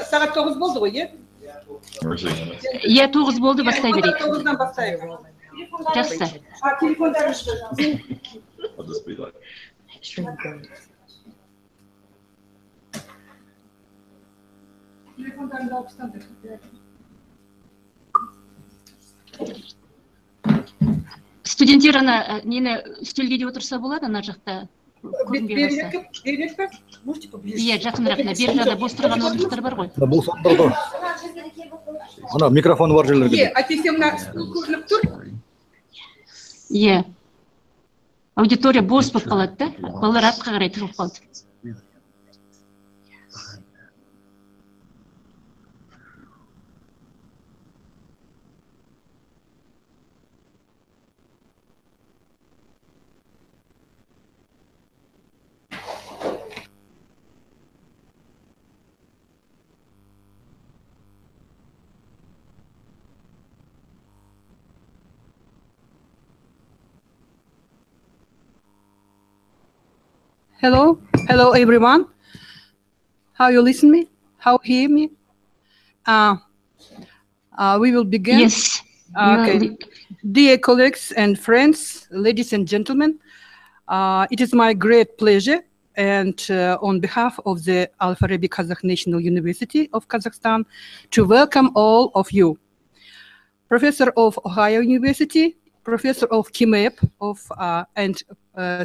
Saat 9 oldu o ya? Ya 9 oldu, basтай берейік. 9'dan başlayalım. Жақсы. Telefondan Telefondan da alıştandır. Студенттер ана нені үстелге де отырса болады, ана жақта көрінбей қалса. Иә, жақынырақна. Бер жағда бос тұрған орындар бар ғой. Бұл сонда ана микрофоны бар жерлерге. Әкесі мына стул көрініп тұр. Иә. Аудитория бос болып қалады да. Балалар артқа қарай тұрып қалды. Hello everyone. How you listen me? How hear me? We will begin. Yes. Okay. Dear colleagues and friends, ladies and gentlemen, it is my great pleasure, and on behalf of the Al-Farabi Kazakh National University of Kazakhstan, to welcome all of you. Professor of Ohio University, Professor of KIMEP, and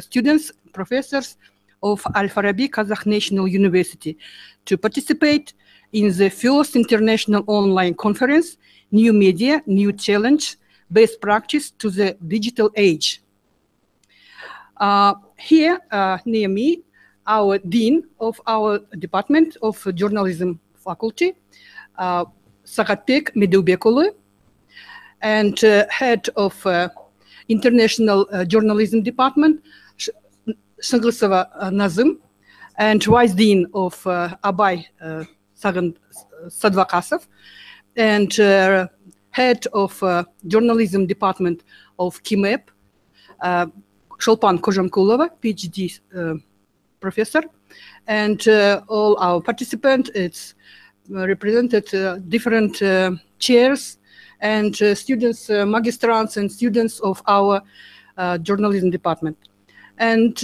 students, professors of Al-Farabi Kazakh National University, to participate in the first international online conference, New Media, New Challenge, Best Practice to the Digital Age. Here, near me, our Dean of our Department of Journalism Faculty, Sakatbek Medeubekulu, and Head of International Journalism Department, Shanglisova Nazim, and Vice Dean of Abay Sadvakasov, and Head of Journalism Department of KIMEP, Sholpan Kozhamkulova, PhD professor, and all our participants. It's represented different chairs and students, magistrants, and students of our journalism department. And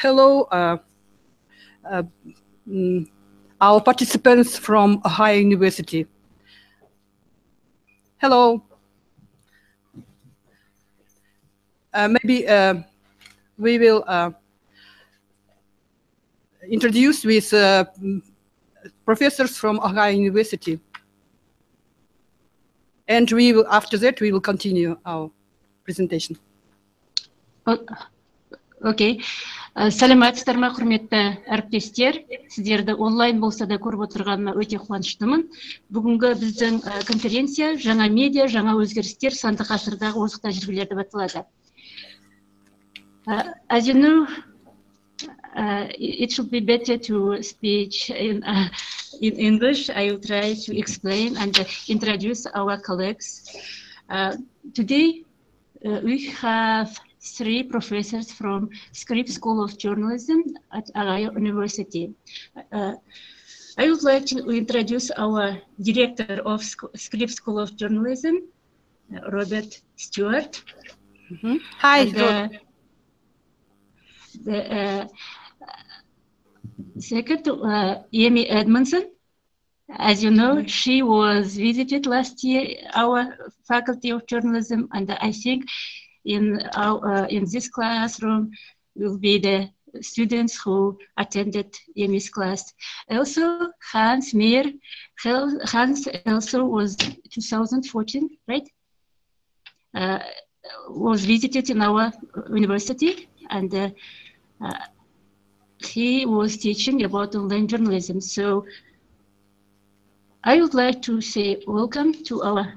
hello, our participants from Ohio University. Hello. Maybe we will introduce with professors from Ohio University. And we will, after that, we will continue our presentation. Окей. Сәлеметсіздер ме, құрметті әріптестер? Сіздерді онлайн болса да көріп отырғаныма өте қуаныштымын. Бүгінгі біздің конференция жаңа медиа, жаңа өзгерістер санды ғасырдағы озық тәжірибелер деп аталады. As you know, it should be better to speak in English. I will try to explain and introduce our colleagues. Today, we have 3 professors from Scripps School of Journalism at Ohio University. I would like to introduce our director of Scripps School of Journalism, Robert Stewart. Hi. And, the second, Amy Edmondson. As you know, she was visited last year our Faculty of Journalism, and I think in this classroom will be the students who attended Amy's class. Also, Hans Meyer. Hans also was 2014, right? Was visited in our university, and he was teaching about online journalism. So I would like to say welcome to our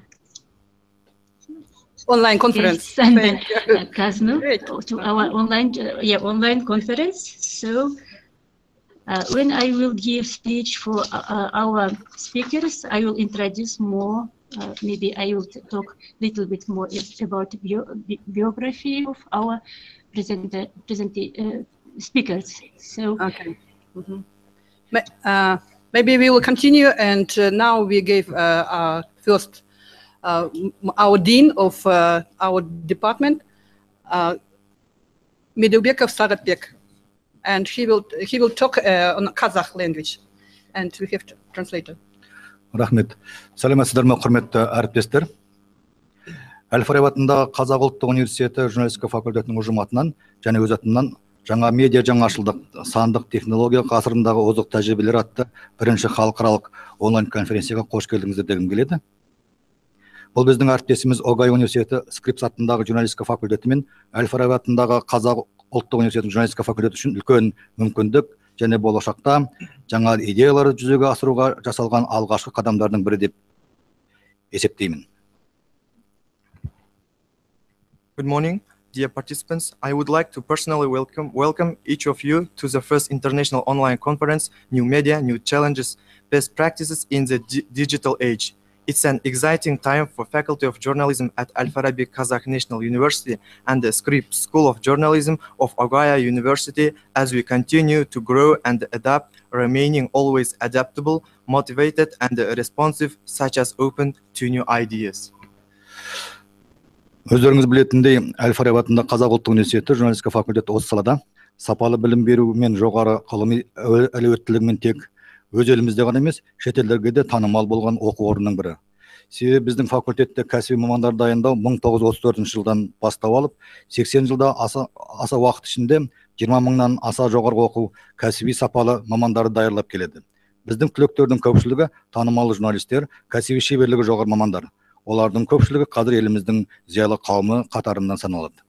online conference. And Kaznu, to our online conference. So when I will give speech for our speakers, I will introduce more. Maybe I will talk a little bit more about biography of our speakers. So okay. Maybe we will continue, and now we gave first our dean of our department, Medubekov Sagatbek, and he will talk on Kazakh language, and we have translator. Рахмет. Сәлеметсіздер ме, құрметті әріптестер. Әл-Фараби атындағы Қазақ ұлттық университеті журналистика факультетінің ұжым атынан және өз атымнан жаңа медиа жаңашылдық, сандық технология ғасырындағы озық тәжірибелер атты бірінші халықаралық онлайн конференцияға қош келдіңіздер дегім келеді. Бұл біздің әріптесіміз Огай университеті Скрипс атындағы журналистика факультеті мен Әл-Фараби атындағы Қазақ ұлттық университетінің журналистика факультеті үшін үлкен мүмкіндік және болашақта жаңа идеяларды жүзеге асыруға жасалған алғашқы қадамдардың бірі деп есептеймін. Good morning, dear participants. I would like to personally welcome each of you to the first international online conference, New Media, New Challenges, Best Practices in the Digital Age. It's an exciting time for Faculty of Journalism at Al-Farabi Kazakh National University and the Scripps School of Journalism of Ogaya University as we continue to grow and adapt, remaining always adaptable, motivated, and responsive, such as open to new ideas. Өздеріңіз білетіндей, Әл-Фараби атындағы Қазақ ұлттық университеті журналистика факультеті осы салада сапалы білім беру мен жоғары ғылыми әлеуеттілігімен тек өз елімізде ғана емес, шетелдерге де танымал болған оқу орнының бірі. Себебі біздің факультетте кәсіби мамандар дайындау 1934 жылдан бастап алып, 80 жылда аса уақыт ішінде 20 мыңнан аса жоғарғы оқу кәсіби сапалы мамандарды даярлап келеді. Біздің түлектердің көпшілігі танымал журналистер, кәсіби шеберлігі жоғары мамандар. Олардың көпшілігі қазір еліміздің зиялы қауымы қатарынан саналады.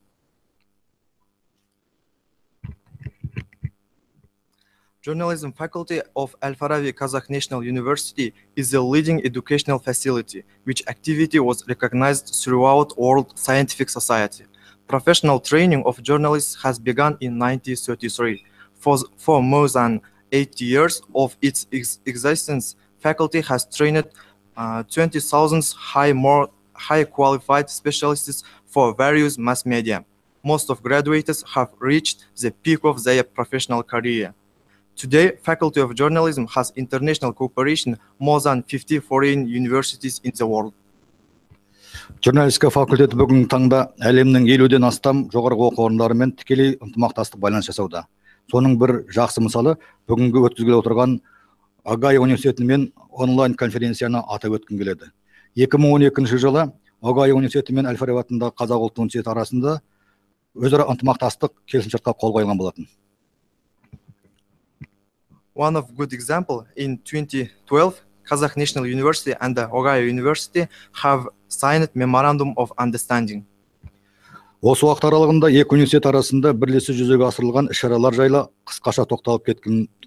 Journalism faculty of Al-Farabi Kazakh National University is the leading educational facility, which activity was recognized throughout world scientific society. Professional training of journalists has begun in 1933. For more than 80 years of its existence, faculty has trained 20,000 high qualified specialists for various mass media. Most of graduates have reached the peak of their professional career. Today, Faculty of Journalism has international cooperation more than 50 foreign universities in the world. Журналистика факультеті бүгінгі таңда әлемнің 50-ден астам жоғарғы оқу орындарымен тікелей ынтымақтастық байланыс жасауда. Соның бір жақсы мысалы бүгінгі өткізіліп отырған Огай университетімен онлайн конференцияны атап өткім келеді. 2012 жылы Огай университеті мен Әл-Фараби атындағы Қазақ ұлттық университеті арасында өзара ынтымақтастық келісімшартқа қол қойылған болатын. One of good example, in 2012, Kazakh National University and the Ogaya University have signed memorandum of understanding. Осы уақыт аралығында екі университет арасында бірлесе жүзеге асырылған іс-шаралар жайлы қысқаша тоқталып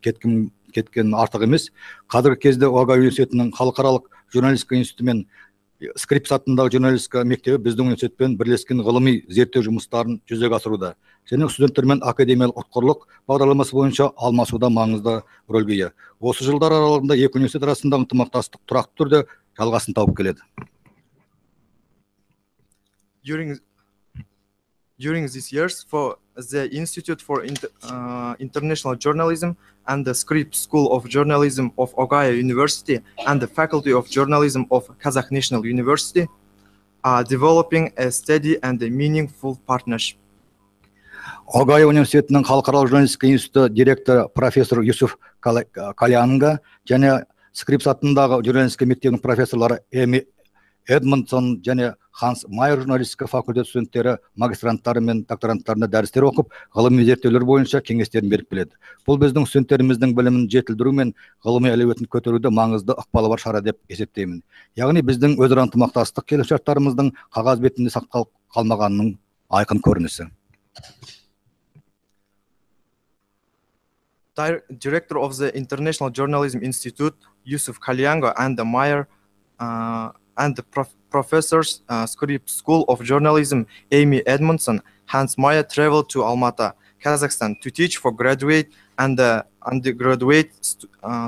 кеткен артық емес. Қазіргі кезде Огай университетінің халықаралық журналистика институты мен Скрипс атындағы журналистика мектебі біздің университетпен бірлескен ғылыми зерттеу жұмыстарын жүзеге асыруда. Және студенттермен академиялық ұтқырлық бағдарламасы бойынша алмасуда маңызды рөлге ие. Осы жылдар аралығында екі университет арасындағы ынтымақтастық тұрақты түрде жалғасын тауып келеді. During these years, for the Institute for International Journalism and the Scripps School of Journalism of Ogaya University and the Faculty of Journalism of Kazakh National University are developing a steady and a meaningful partnership. Огай университетінің халықаралық журналистика институты директоры профессор Юсуф Калянга және Скрипс атындағы журналистика мектебінің профессорлары Эми Эдмонсон және Ханс Майер журналистика факультет студенттері магистранттары мен докторанттарына дәрістер оқып, ғылыми зерттеулер бойынша кеңестерін беріп келеді. Бұл біздің студенттеріміздің білімін жетілдіру мен ғылыми әлеуетін көтеруде маңызды ықпалы бар шара деп есептеймін. Яғни біздің өзара ынтымақтастық келісімшарттарымыздың қағаз бетінде сақталып қалмағанының айқын көрінісі. Director of the International Journalism Institute, Yusuf Kalyango, and the Meyer and the professors Scripps School of Journalism, Amy Edmondson, Hans Meyer traveled to Almaty, Kazakhstan to teach for graduate and undergraduate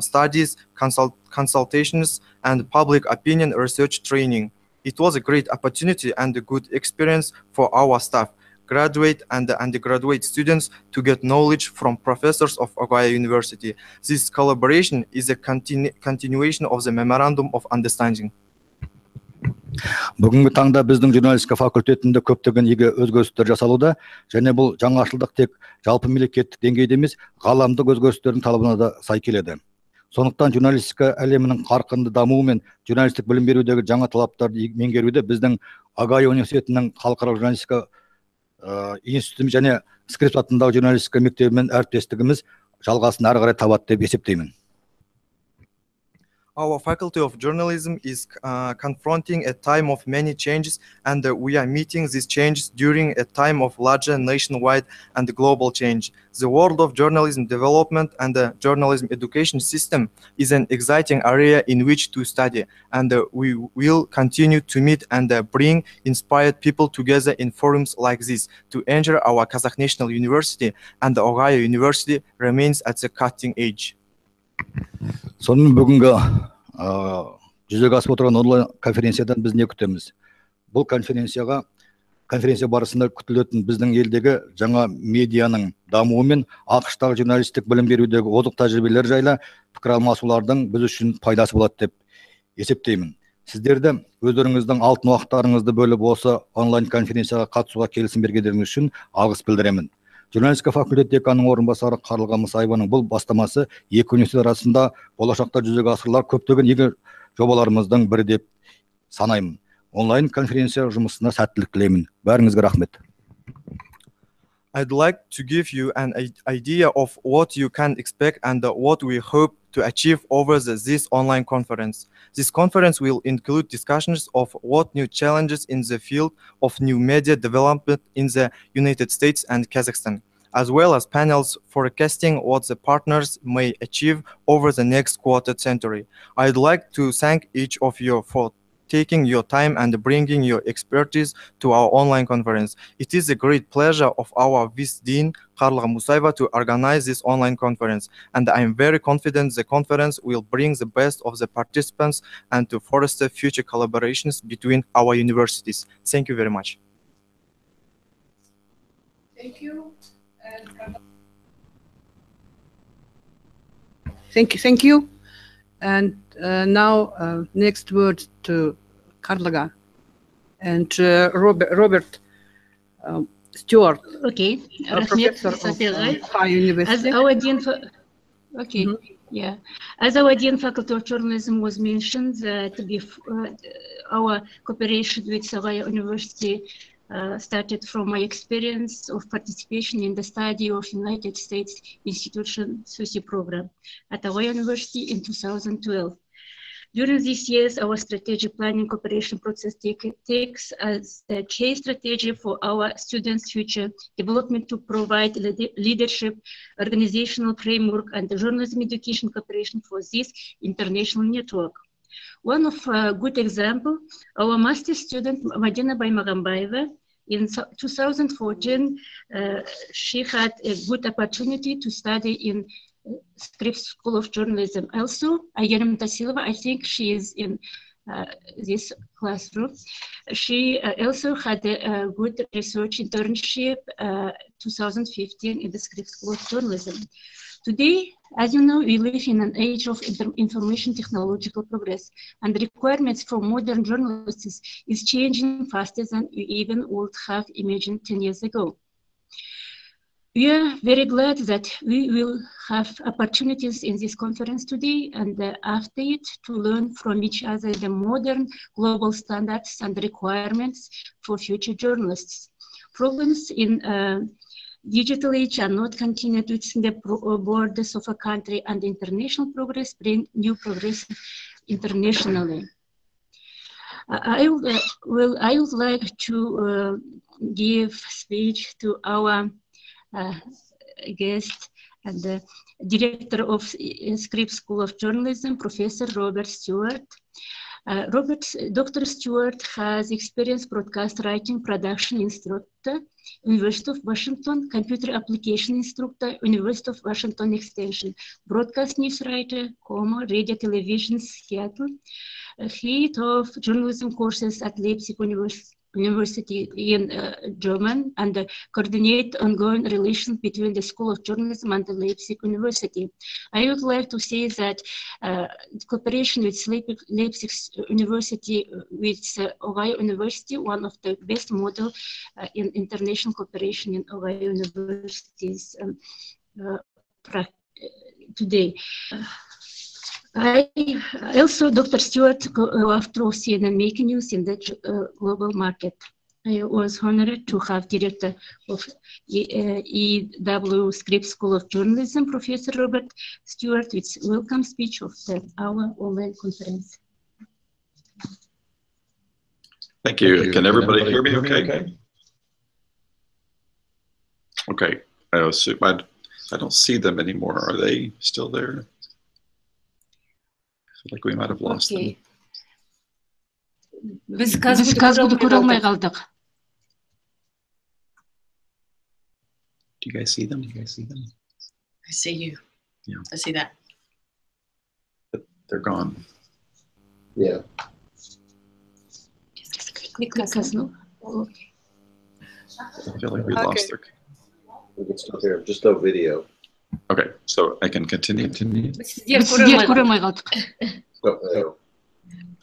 studies, consultations, and public opinion research training. It was a great opportunity and a good experience for our staff. graduate and undergraduate students to get knowledge from professors of Ohio University. This collaboration is a continuation of the Memorandum of Understanding. Бүгінгі таңда біздің журналистика факультетінде көптеген игі өзгерістер жасалуда, және бұл жаңашылдық тек жалпы мемлекеттік деңгейде емес, ғаламдық өзгерістердің талабына да сай келеді. Сондықтан журналистика әлемінің қарқынды дамуы мен журналистік білім берудегі жаңа талаптарды меңгеруде біздің Огайо университетінің халықаралық журналистика институты және Скрипс атындағы журналистика мектебімен әріптестігіміз жалғасын әрі қарай табады деп есептеймін. Our faculty of journalism is confronting a time of many changes, and we are meeting these changes during a time of larger nationwide and global change. The world of journalism development and the journalism education system is an exciting area in which to study, and we will continue to meet and bring inspired people together in forums like this to ensure our Kazakh National University and the Ohio University remains at the cutting edge. Сонымен бүгінгі жүзеге асып отырған онлайн конференциядан біз не күтеміз? Бұл конференция барысында күтілетін біздің елдегі жаңа медианың дамуы мен ақш-тағы журналистік білім берудегі озық тәжірибелер жайлы пікір алмасулардың біз үшін пайдасы болады деп есептеймін. Сіздерді өздеріңіздің алтын уақыттарыңызды бөліп осы онлайн конференцияға қатысуға келісім бергендеріңіз үшін алғыс білдіремін. Журналистика факультет деканының орынбасары Қарлыға Мұсаеваның бұл бастамасы екі университет арасында болашақта жүзеге асырылар көптеген игі жобаларымыздың бірі деп санаймын. Онлайн конференция жұмысына сәттілік тілеймін. Бәріңізге рахмет. I'd like to give you an idea of what you can expect and what we hope to achieve over this online conference. This conference will include discussions of what new challenges in the field of new media development in the United States and Kazakhstan, as well as panels forecasting what the partners may achieve over the next quarter century. I'd like to thank each of you for taking your time and bringing your expertise to our online conference. It is a great pleasure of our Vice Dean, Қарлыға Мұсаева, to organize this online conference, and I am very confident the conference will bring the best of the participants and to foster future collaborations between our universities. Thank you very much. Thank you. Thank you. And now next word to Karlaga and Robert Stewart. Okay, Professor of Ohio University. As our dean As our dean faculty of journalism was mentioned, our cooperation with Ohio University started from my experience of participation in the study of United States Institution SUSI program at Ohio University in 2012. During these years, our strategic planning cooperation process takes as a key strategy for our students' future development to provide leadership, organizational framework, and journalism education cooperation for this international network. One of a good example, our master student, Madina Baymaghambayeva, in 2014, she had a good opportunity to study in Scripps School of Journalism. Also, Ayyarim Tasilova, I think she is in this classroom. She also had a good research internship 2015 in the Scripps School of Journalism. Today, as you know, we live in an age of information technological progress, and the requirements for modern journalists is changing faster than we even would have imagined 10 years ago. We are very glad that we will have opportunities in this conference today and after it to learn from each other the modern global standards and requirements for future journalists. Problems in digital age are not contained within the borders of a country, and international progress brings new progress internationally. I would like to give speech to our guest and the director of Scripps School of Journalism, Professor Robert Stewart. Dr. Stewart has experience broadcast writing production instructor, University of Washington, computer application instructor, University of Washington Extension, broadcast news writer, radio, television, Seattle, head of journalism courses at Leipzig University in German and coordinate ongoing relations between the School of Journalism and the Leipzig University. I would like to say that cooperation with Leipzig University with Ohio University, one of the best model in international cooperation in Ohio universities today. I also, Dr. Stewart, after CNN making news in the global market. I was honored to have director of EW Scripps School of Journalism, Professor Robert Stewart, with welcome speech of our online conference. Thank you. Can everybody hear me okay? Okay. I don't see them anymore. Are they still there? I feel like we might have lost them. Biz қазір көре алмай қалдық. Do you guys see them? I see you. Yeah. I see that. But they're gone. Yeah. I feel like we lost their. We can still hear just a video. Okay, so I can continue. Біз көре алмай қалдық.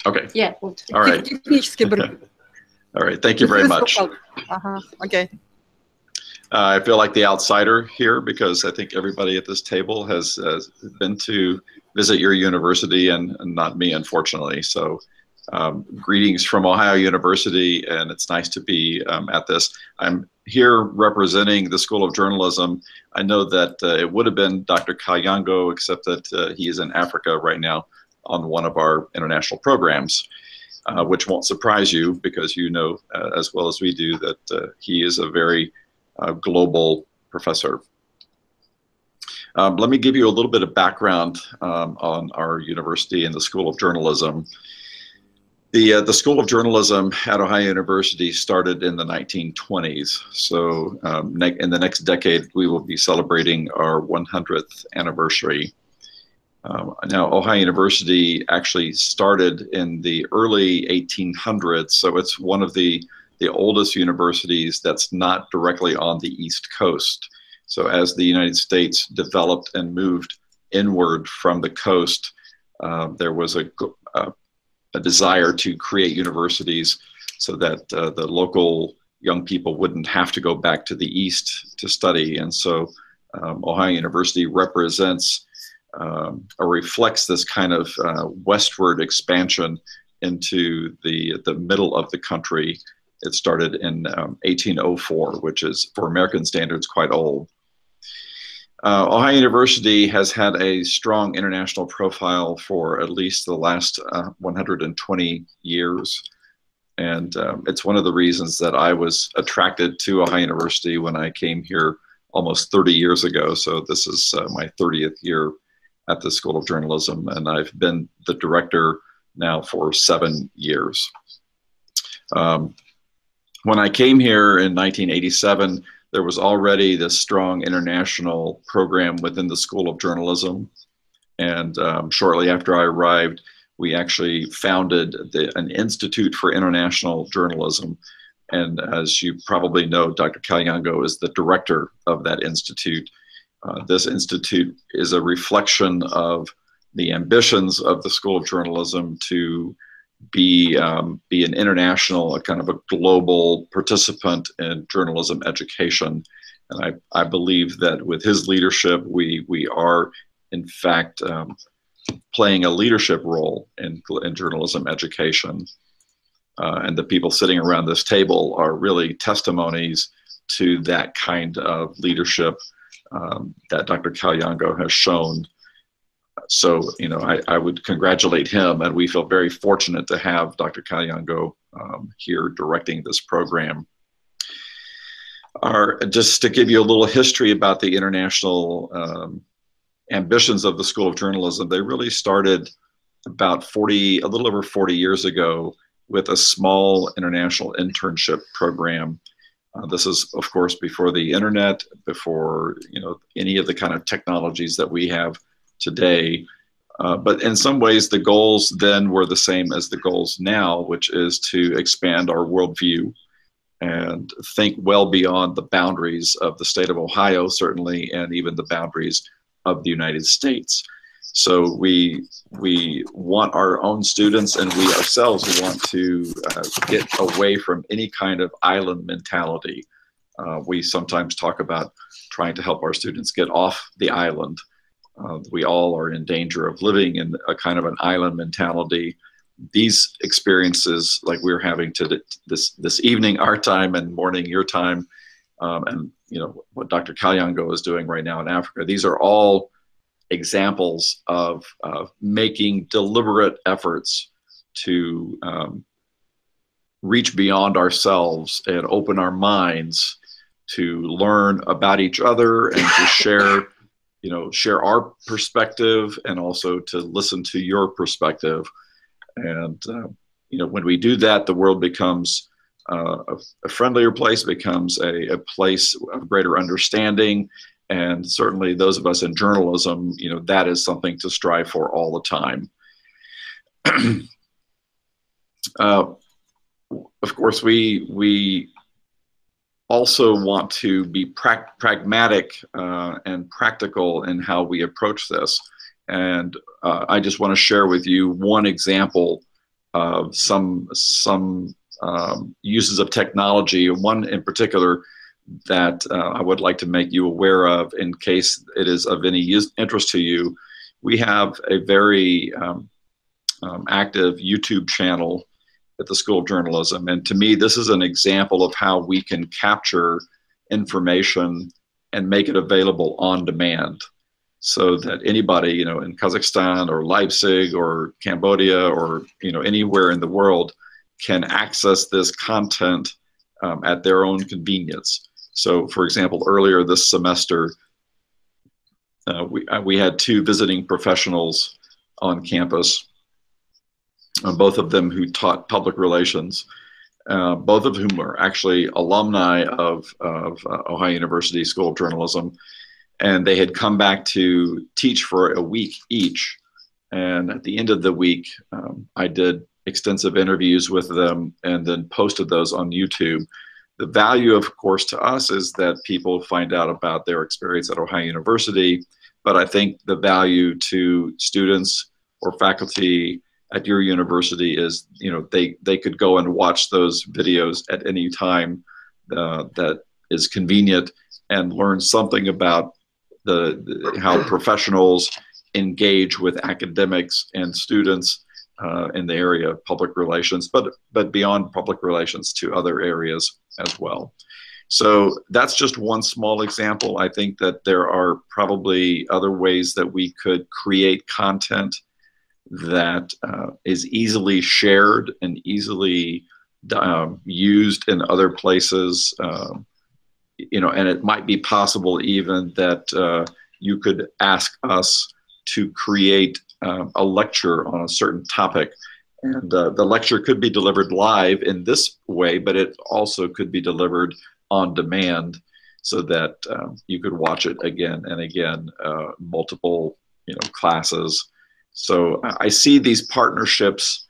Okay. Yeah. All right. All right. Thank you very much. Okay. I feel like the outsider here because I think everybody at this table has been to visit your university and not me, unfortunately. So greetings from Ohio University, and it's nice to be at this. I'm here representing the School of Journalism. I know that it would have been Dr. Kayango, except that he is in Africa right now on one of our international programs, which won't surprise you because you know as well as we do that he is a very global professor. Let me give you a little bit of background on our university and the School of Journalism. The School of Journalism at Ohio University started in the 1920s. So in the next decade, we will be celebrating our 100th anniversary. Now, Ohio University actually started in the early 1800s, so it's one of the oldest universities that's not directly on the East Coast. So as the United States developed and moved inward from the coast, there was a desire to create universities so that the local young people wouldn't have to go back to the East to study. And so Ohio University represents or reflects this kind of westward expansion into the middle of the country. It started in 1804, which is, for American standards, quite old. Ohio University has had a strong international profile for at least the last 120 years. And it's one of the reasons that I was attracted to Ohio University when I came here almost 30 years ago. So this is my 30th year at the School of Journalism, and I've been the director now for 7 years. When I came here in 1987, there was already this strong international program within the School of Journalism. And shortly after I arrived, we actually founded an Institute for International Journalism. And as you probably know, Dr. Kayango is the director of that institute. This institute is a reflection of the ambitions of the School of Journalism to be an international, a kind of a global participant in journalism education. And I believe that with his leadership, we are in fact playing a leadership role in journalism education. And the people sitting around this table are really testimonies to that kind of leadership that Dr. Kayango has shown. So, you know, I would congratulate him, and we feel very fortunate to have Dr. Kayango here directing this program. Just to give you a little history about the international ambitions of the School of Journalism, they really started about a little over 40 years ago with a small international internship program. This is, of course, before the internet, before, you know, any of the kind of technologies that we have today. But in some ways, the goals then were the same as the goals now, which is to expand our worldview and think well beyond the boundaries of the state of Ohio, certainly, and even the boundaries of the United States. So we want our own students, and we ourselves want to get away from any kind of island mentality. We sometimes talk about trying to help our students get off the island. We all are in danger of living in a kind of an island mentality. These experiences, like we're having this evening, our time, and morning, your time, and what Dr. Kalyango is doing right now in Africa, these are all examples of making deliberate efforts to reach beyond ourselves and open our minds to learn about each other and to share our perspective, and also to listen to your perspective. And when we do that, the world becomes a friendlier place, becomes a place of greater understanding. And certainly those of us in journalism, that is something to strive for all the time. Of course, we also want to be pragmatic and practical in how we approach this. And I just want to share with you one example of some uses of technology, one in particular that I would like to make you aware of in case it is of any interest to you. We have a very active YouTube channel at the School of Journalism. And to me, this is an example of how we can capture information and make it available on demand, so that anybody, in Kazakhstan or Leipzig or Cambodia or, anywhere in the world can access this content at their own convenience. So, for example, earlier this semester, we had 2 visiting professionals on campus, both of them who taught public relations, both of whom are actually alumni of Ohio University School of Journalism. And they had come back to teach for a week each. And at the end of the week, I did extensive interviews with them and then posted those on YouTube. The value, of course, to us is that people find out about their experience at Ohio University. But I think the value to students or faculty at your university is, they could go and watch those videos at any time that is convenient and learn something about how professionals engage with academics and students in the area of public relations, but beyond public relations to other areas as well. So that's just one small example. I think that there are probably other ways that we could create content that is easily shared and easily used in other places. And it might be possible even that you could ask us to create a lecture on a certain topic. And the lecture could be delivered live in this way, but it also could be delivered on demand, so that you could watch it again and again, multiple classes. So I see these partnerships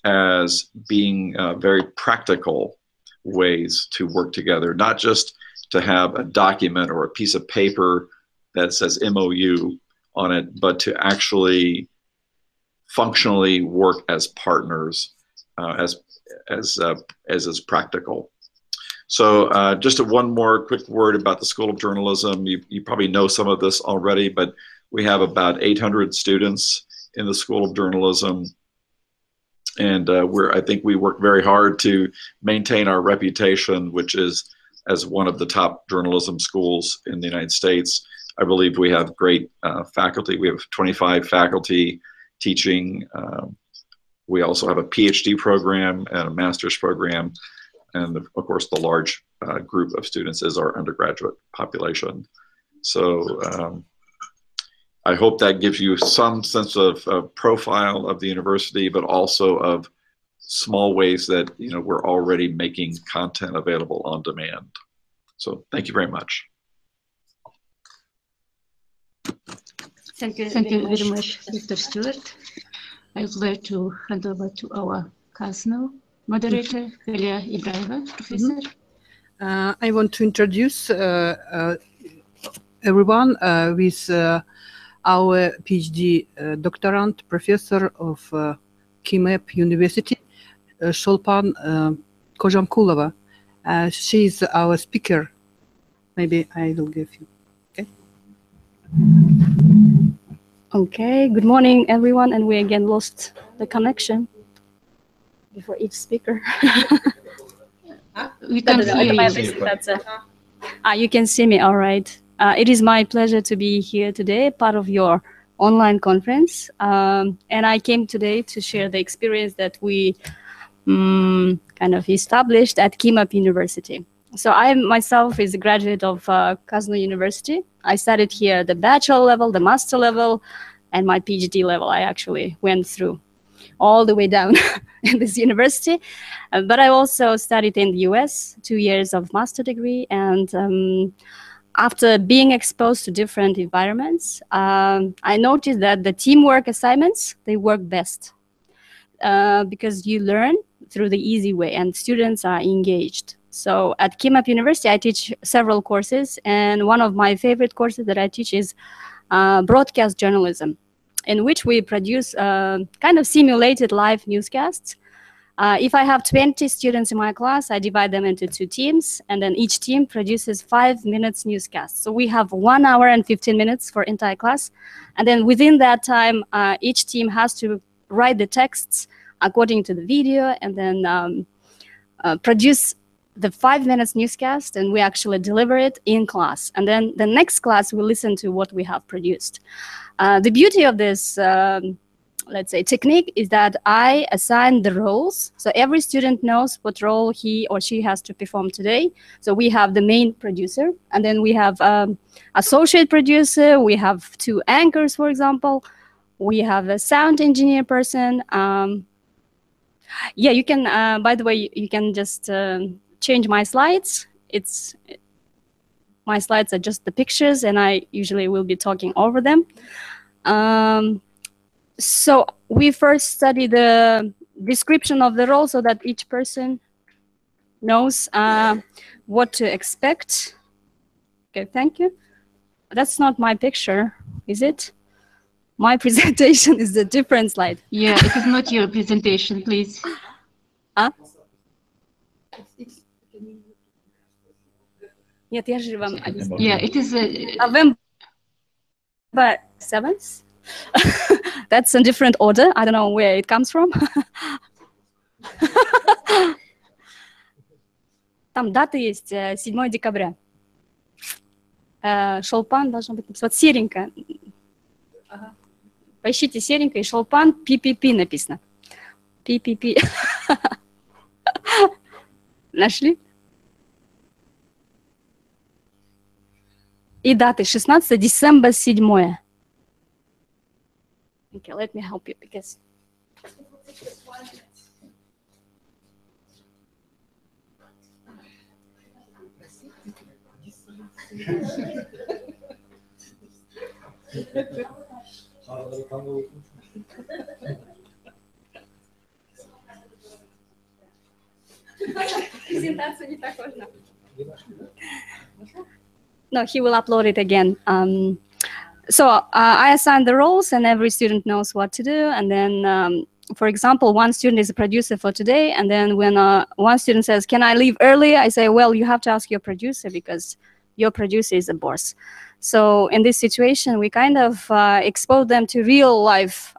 as being very practical ways to work together, not just to have a document or a piece of paper that says MOU on it, but to actually functionally work as partners, as is practical. So just one more quick word about the School of Journalism. You probably know some of this already, but we have about 800 students in the School of Journalism. And I think we work very hard to maintain our reputation, which is as one of the top journalism schools in the United States. I believe we have great faculty. We have 25 faculty teaching. We also have a PhD program and a master's program. And of course, the large group of students is our undergraduate population. So I hope that gives you some sense of profile of the university, but also of small ways that we're already making content available on demand. So thank you very much. Thank you very much, Dr. Stewart. I would like to hand over to our CASNO moderator, Velia Ibrahimova, Professor. I want to introduce everyone with our PhD doctorand professor of KIMEP University, Sholpan Kojamkulova. She is our speaker. Maybe I will give you. Okay. Okay. Good morning, everyone, and we again lost the connection before each speaker. We can hear you. You can see me. All right. It is my pleasure to be here today, part of your online conference. And I came today to share the experience that we kind of established at KIMEP University. So I myself is a graduate of Kazno University. I studied here the bachelor level, the master level, and my PhD level. I actually went through all the way down in this university. But I also studied in the US, 2 years of master degree. And after being exposed to different environments, I noticed that the teamwork assignments, they work best because you learn through the easy way and students are engaged. So at KIMEP University, I teach several courses. And one of my favorite courses that I teach is broadcast journalism, in which we produce kind of simulated live newscasts. If I have 20 students in my class, I divide them into 2 teams, and then each team produces 5 minutes newscasts. So we have 1 hour and 15 minutes for entire class. And then within that time, each team has to write the texts according to the video and then produce the 5 minutes newscast, and we actually deliver it in class. And then the next class will listen to what we have produced. The beauty of this, let's say, technique is that I assign the roles. So every student knows what role he or she has to perform today. So we have the main producer, and then we have associate producer. We have 2 anchors, for example. We have a sound engineer person. Yeah, you can, by the way, you can just change my slides. My slides are just the pictures, and I usually will be talking over them. So we first study the description of the role so that each person knows what to expect. Okay, thank you. That's not my picture, is it? My presentation is a different slide. Yeah, it is not your presentation, please. Нет, я же вам объясню. Yeah, it is November 7th. That's a different order. I don't know where it comes from. Там дата есть 7 декабря. Шолпан должен быть написано. Вот серенькая. Поищите серенькая и шолпан PPP написано. PPP. Нашли? И даты 16 December 7. Okay, let me help you because презентация не так важна. No, he will upload it again. So I assign the roles, and every student knows what to do. And then, for example, one student is a producer for today. And then when one student says, "Can I leave early?" I say, "Well, you have to ask your producer because your producer is the boss." So in this situation, we kind of expose them to real life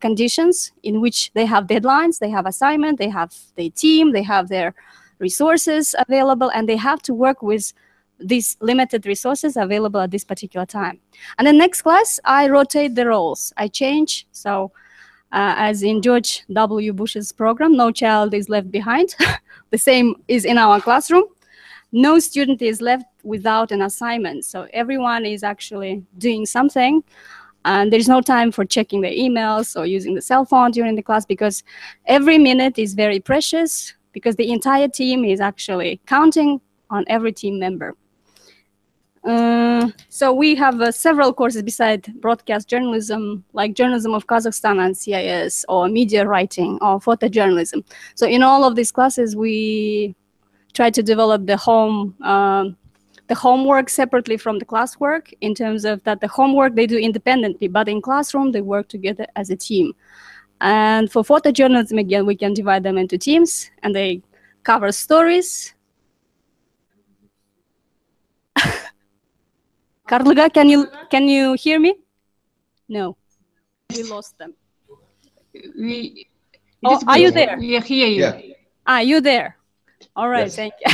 conditions in which they have deadlines, they have assignment, they have their team, they have their resources available, and they have to work with these limited resources available at this particular time. And the next class, I rotate the roles. I change. So as in George W. Bush's program, no child is left behind. The same is in our classroom. No student is left without an assignment. So everyone is actually doing something. And there's no time for checking their emails or using the cell phone during the class because every minute is very precious because the entire team is actually counting on every team member. So we have several courses beside broadcast journalism, like journalism of Kazakhstan and CIS, or media writing, or photojournalism. So in all of these classes, we try to develop the homework separately from the classwork, in terms of that the homework they do independently, but in classroom they work together as a team. And for photojournalism, again, we can divide them into teams, and they cover stories. Karliga, can you hear me? No, we lost them. Are you there? We hear you. Yeah. You there? All right, Yes. thank you.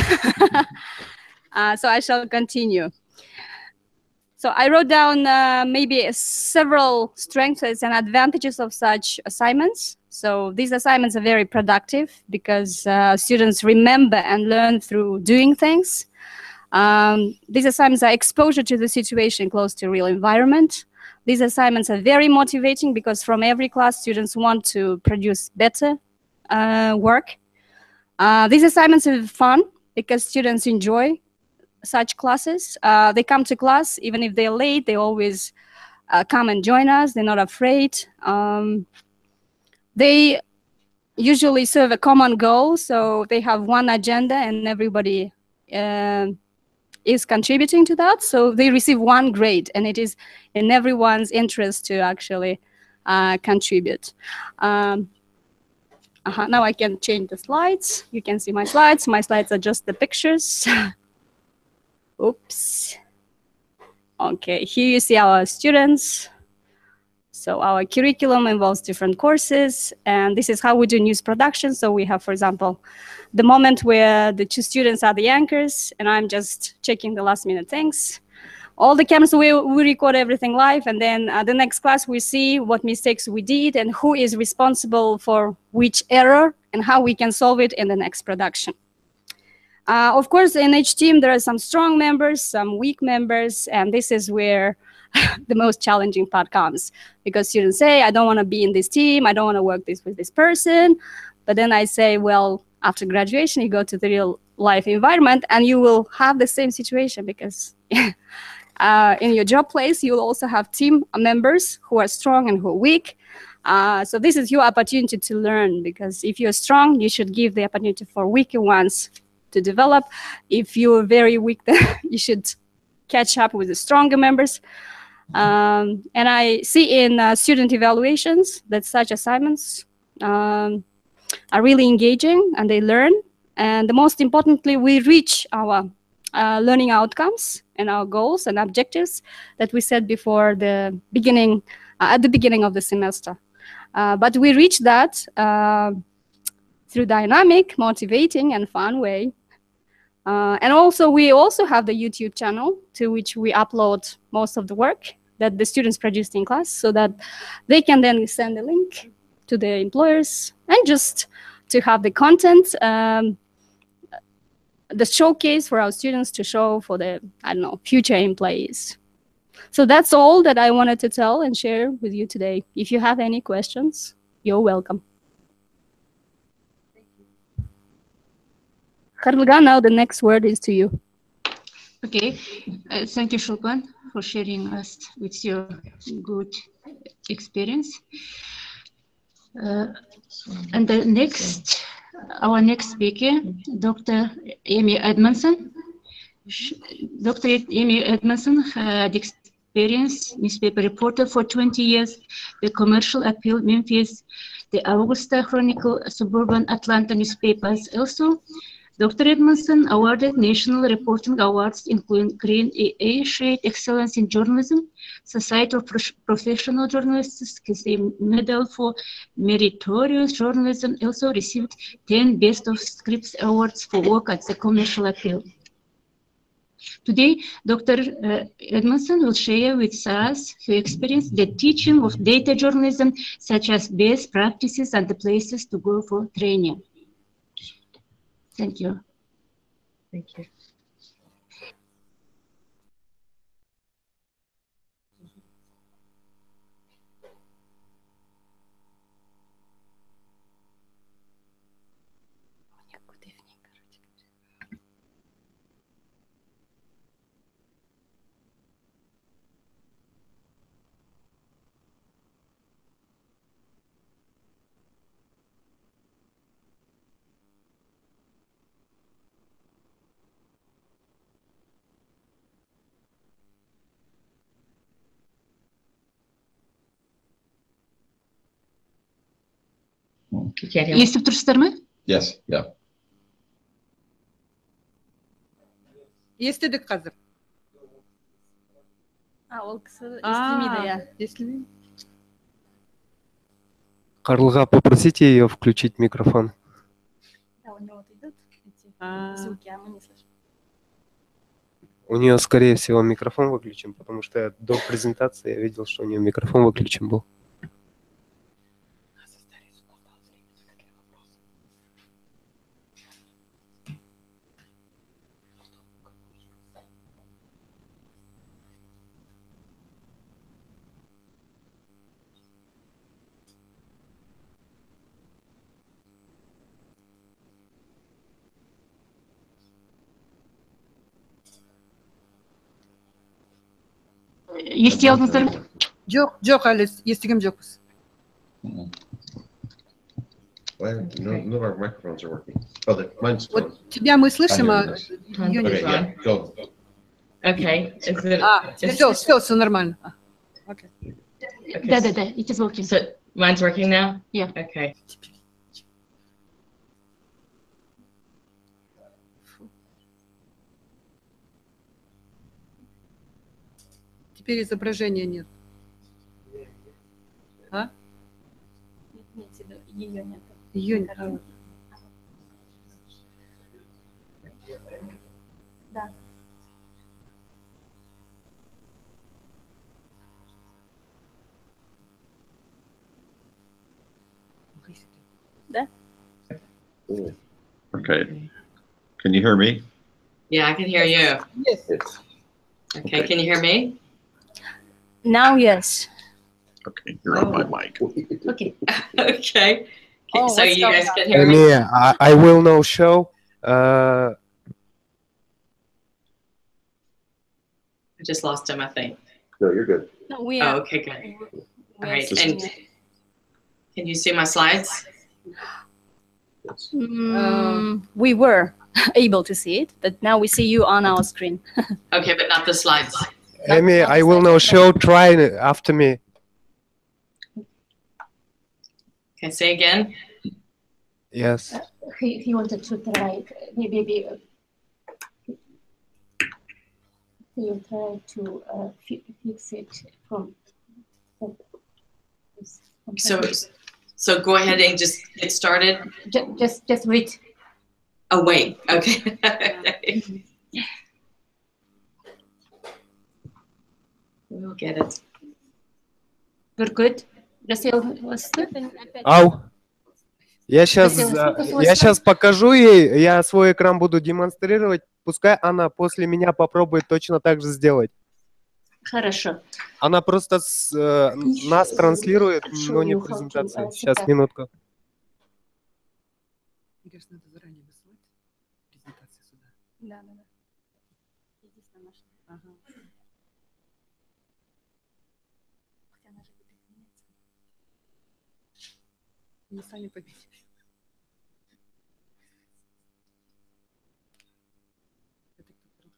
So I shall continue. So I wrote down maybe several strengths and advantages of such assignments. So these assignments are very productive because students remember and learn through doing things. These assignments are exposure to the situation close to real environment. These assignments are very motivating because from every class, students want to produce better work. These assignments are fun because students enjoy such classes. They come to class, even if they're late, they always come and join us. They're not afraid. They usually serve a common goal, so they have one agenda and everybody is contributing to that. So they receive one grade, and it is in everyone's interest to actually contribute. Now I can change the slides. You can see my slides. My slides are just the pictures. Oops. Okay, here you see our students. So our curriculum involves different courses, and this is how we do news production. So we have, for example, the moment where the two students are the anchors, and I'm just checking the last minute things. All the cameras, we record everything live, and then the next class we see what mistakes we did and who is responsible for which error and how we can solve it in the next production. Of course, in each team, there are some strong members, some weak members, and this is where the most challenging part comes, because students say, I don't want to be in this team, I don't want to work with this person. But then I say, well, after graduation, you go to the real life environment and you will have the same situation, because in your job place, you will also have team members who are strong and who are weak. So this is your opportunity to learn, because if you're strong, you should give the opportunity for weaker ones to develop. If you're very weak, then you should catch up with the stronger members. And I see in student evaluations that such assignments are really engaging and they learn. And the most importantly, we reach our learning outcomes and our goals and objectives that we set before the beginning, at the beginning of the semester. But we reach that through dynamic, motivating, and fun way. And also, we also have the YouTube channel to which we upload most of the work that the students produced in class, so that they can then send a link to their employers and just to have the content, the showcase for our students to show for the, I don't know, future employees. So that's all that I wanted to tell and share with you today. If you have any questions, you're welcome. Karliga, now the next word is to you. Okay, thank you, Shulpan, for sharing us with your good experience. And the next, our next speaker, Dr. Amy Edmondson. Dr. Amy Edmondson had experience newspaper reporter for 20 years, the Commercial Appeal, Memphis, the Augusta Chronicle, Suburban Atlanta newspapers. Also, Dr. Edmondson awarded national reporting awards, including Green A Shade Excellence in Journalism, Society of Professional Journalists, KC Medal for Meritorious Journalism. Also received 10 Best of Scripts awards for work at the Commercial Appeal. Today, Dr. Edmondson will share with us her experience, the teaching of data journalism, such as best practices and the places to go for training. Thank you. Thank you. You can't hear me? Естіп тұрсыздар ма? Yes, yeah. Естідік қазір. Ол кісі естілмейді, иә. Естілмейді. Карлыга, попросите ее включить микрофон. Да, у него идут эти А. звуки, а мы не слышим. У нее, скорее всего, микрофон выключен, потому что до презентации я видел, что у нее микрофон выключен был. Ести алдыңыздар ма? Жоқ, әлі естігем жоқпыз. None of our microphones are working. Oh, mine's Вот on. тебя мы слышим, а ее не Okay, слышим. yeah, go. Okay. Is it? Все нормально. Окей. Да, it is working. So mine's working now? Yeah. Okay. Теперь изображения нет. А? Ее нет. Ее нет. Да. Да? Okay. Can you hear me? Yeah, I can hear you. Yes. Okay, can you hear me? Now, yes. Okay, you're on my mic. Okay. Okay. Oh, So what's you guys going can hear me? I will now show. I just lost him, I think. No, you're good. No, we Oh, are. okay, good. we All are right. seeing And it. can you see my slides? Yes. We were able to see it, but now we see you on our screen. Okay, but not the slides. Amy, I will now show. Try after me. Okay, say again. Yes. He wanted to try, maybe he will try to fix it from So go ahead and just get started. just wait. Oh, wait. Okay. We'll get it. We're good. Засел вас. Ау. Я сейчас покажу ей, я свой экран буду демонстрировать. Пускай она после меня попробует точно так же сделать. Хорошо. Она просто нас транслирует, но не презентацию. Сейчас, минутку. Конечно, надо заранее высылать презентацию сюда. Да. Здесь на наш. Ага. Хотя она же будет меняться. Мы сами победим. Это кто друг?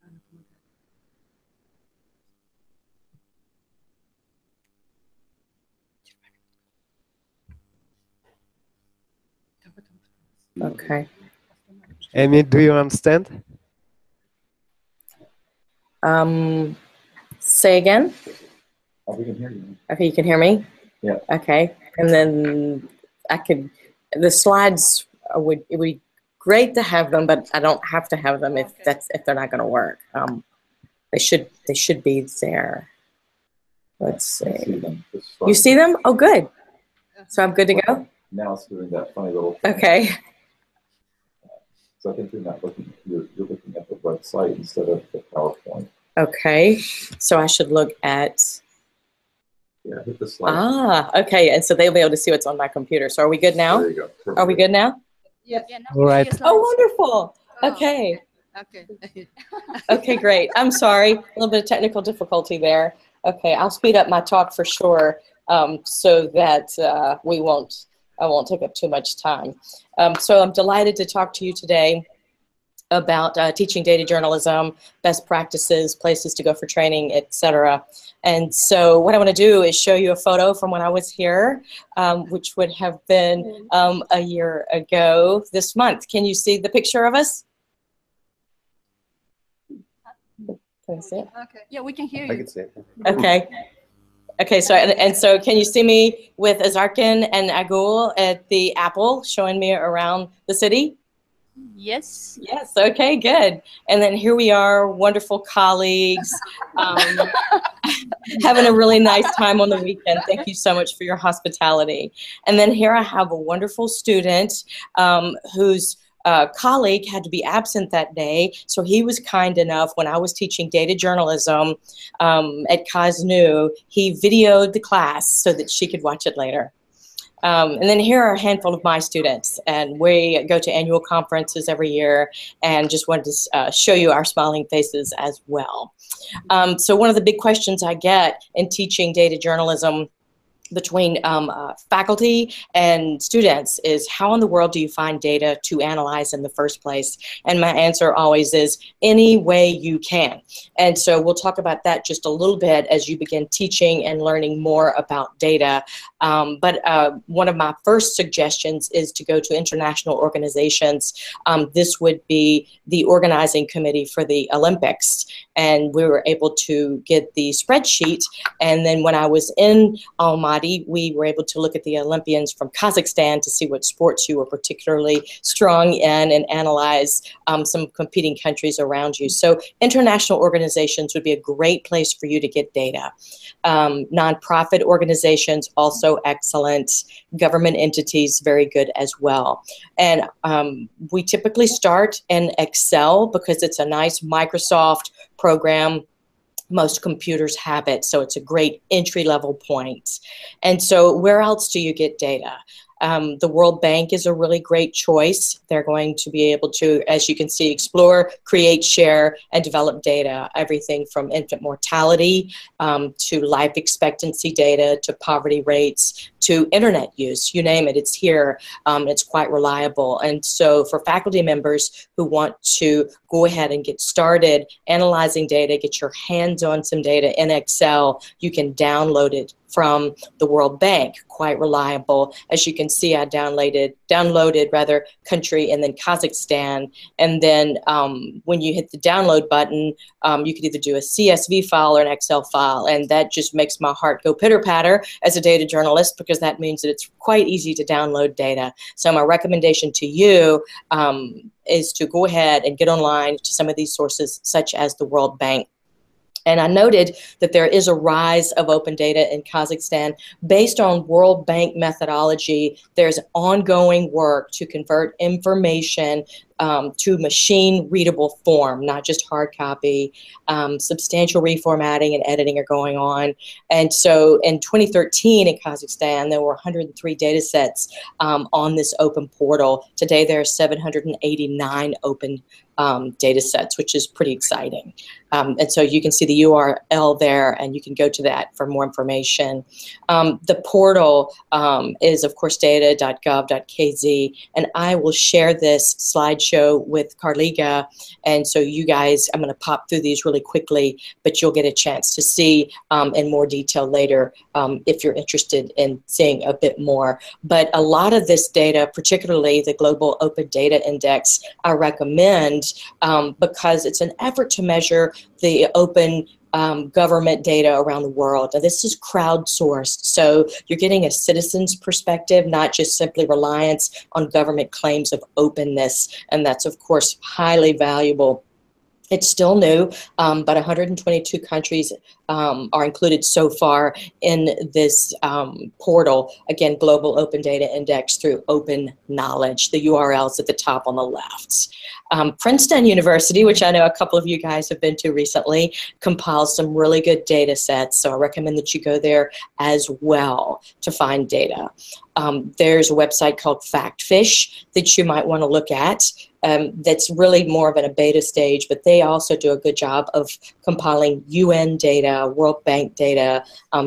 Она помогает. Okay. Amy, do you understand? Say again. Oh, we can hear you. Okay, you can hear me? Yeah. Okay. And then the slides it would be great to have them, but I don't have to have them if they're not going to work. They should be there. Let's see. You see them? Oh, good. So I'm good to go? Now it's doing that funny little. Okay. So I think you're not looking. You're looking at the website instead of the PowerPoint. Okay. So I should look at. Yeah, hit the slide. Okay. And so they'll be able to see what's on my computer. So are we good now? There you go. Perfect. Are we good now? Yes. Yeah, now All right. we see your Oh, slides. wonderful. Okay. Okay. Okay, great. I'm sorry. A little bit of technical difficulty there. Okay, I'll speed up my talk for sure, so that I won't take up too much time. So I'm delighted to talk to you today about teaching data journalism, best practices, places to go for training, etc. And so what I want to do is show you a photo from when I was here, which would have been a year ago this month. Can you see the picture of us? Can I see it? Okay. Yeah, we can hear you. I can see it. Okay. Okay, so and so can you see me with Azarkin and Agul at the Apple showing me around the city? Yes. Yes, okay, good. And then here we are, wonderful colleagues, having a really nice time on the weekend. Thank you so much for your hospitality. And then here I have a wonderful student whose colleague had to be absent that day, so he was kind enough, when I was teaching data journalism at KazNU, he videoed the class so that she could watch it later. And then here are a handful of my students, and we go to annual conferences every year, and just wanted to show you our smiling faces as well. So one of the big questions I get in teaching data journalism between faculty and students is, how in the world do you find data to analyze in the first place? And my answer always is, any way you can. And so we'll talk about that just a little bit as you begin teaching and learning more about data. But one of my first suggestions is to go to international organizations. This would be the organizing committee for the Olympics. And we were able to get the spreadsheet. And then when I was in Almaty, we were able to look at the Olympians from Kazakhstan to see what sports you were particularly strong in and analyze some competing countries around you. So international organizations would be a great place for you to get data. Nonprofit organizations, also excellent. Government entities, very good as well. And we typically start in Excel because it's a nice Microsoft program. Most computers have it, so it's a great entry-level point. And so where else do you get data? The World Bank is a really great choice. They're going to be able to, as you can see, explore, create, share, and develop data, everything from infant mortality to life expectancy data to poverty rates to internet use, you name it, it's here. It's quite reliable. And so for faculty members who want to go ahead and get started analyzing data, get your hands on some data in Excel, you can download it from the World Bank, quite reliable. As you can see, I downloaded country and then Kazakhstan. And then when you hit the download button, you could either do a CSV file or an Excel file. And that just makes my heart go pitter-patter as a data journalist, because that means that it's quite easy to download data. So my recommendation to you is to go ahead and get online to some of these sources, such as the World Bank. And I noted that there is a rise of open data in Kazakhstan based on World Bank methodology. There's ongoing work to convert information to machine readable form, not just hard copy. Substantial reformatting and editing are going on. And so in 2013 in Kazakhstan, there were 103 data sets on this open portal. Today there are 789 open data sets, which is pretty exciting. And so you can see the URL there, and you can go to that for more information. The portal is, of course, data.gov.kz, and I will share this slideshow with Carliga. And so you guys, I'm going to pop through these really quickly, but you'll get a chance to see in more detail later if you're interested in seeing a bit more. But a lot of this data, particularly the Global Open Data Index, I recommend because it's an effort to measure the open government data around the world. Now, this is crowdsourced, so you're getting a citizen's perspective, not just simply reliance on government claims of openness, and that's, of course, highly valuable. It's still new, but 122 countries are included so far in this portal. Again, Global Open Data Index through Open Knowledge. The URL's at the top on the left. Princeton University, which I know a couple of you guys have been to recently, compiles some really good data sets, so I recommend that you go there as well to find data. There's a website called FactFish that you might want to look at. that's really more of in a beta stage, but they also do a good job of compiling UN data, World Bank data,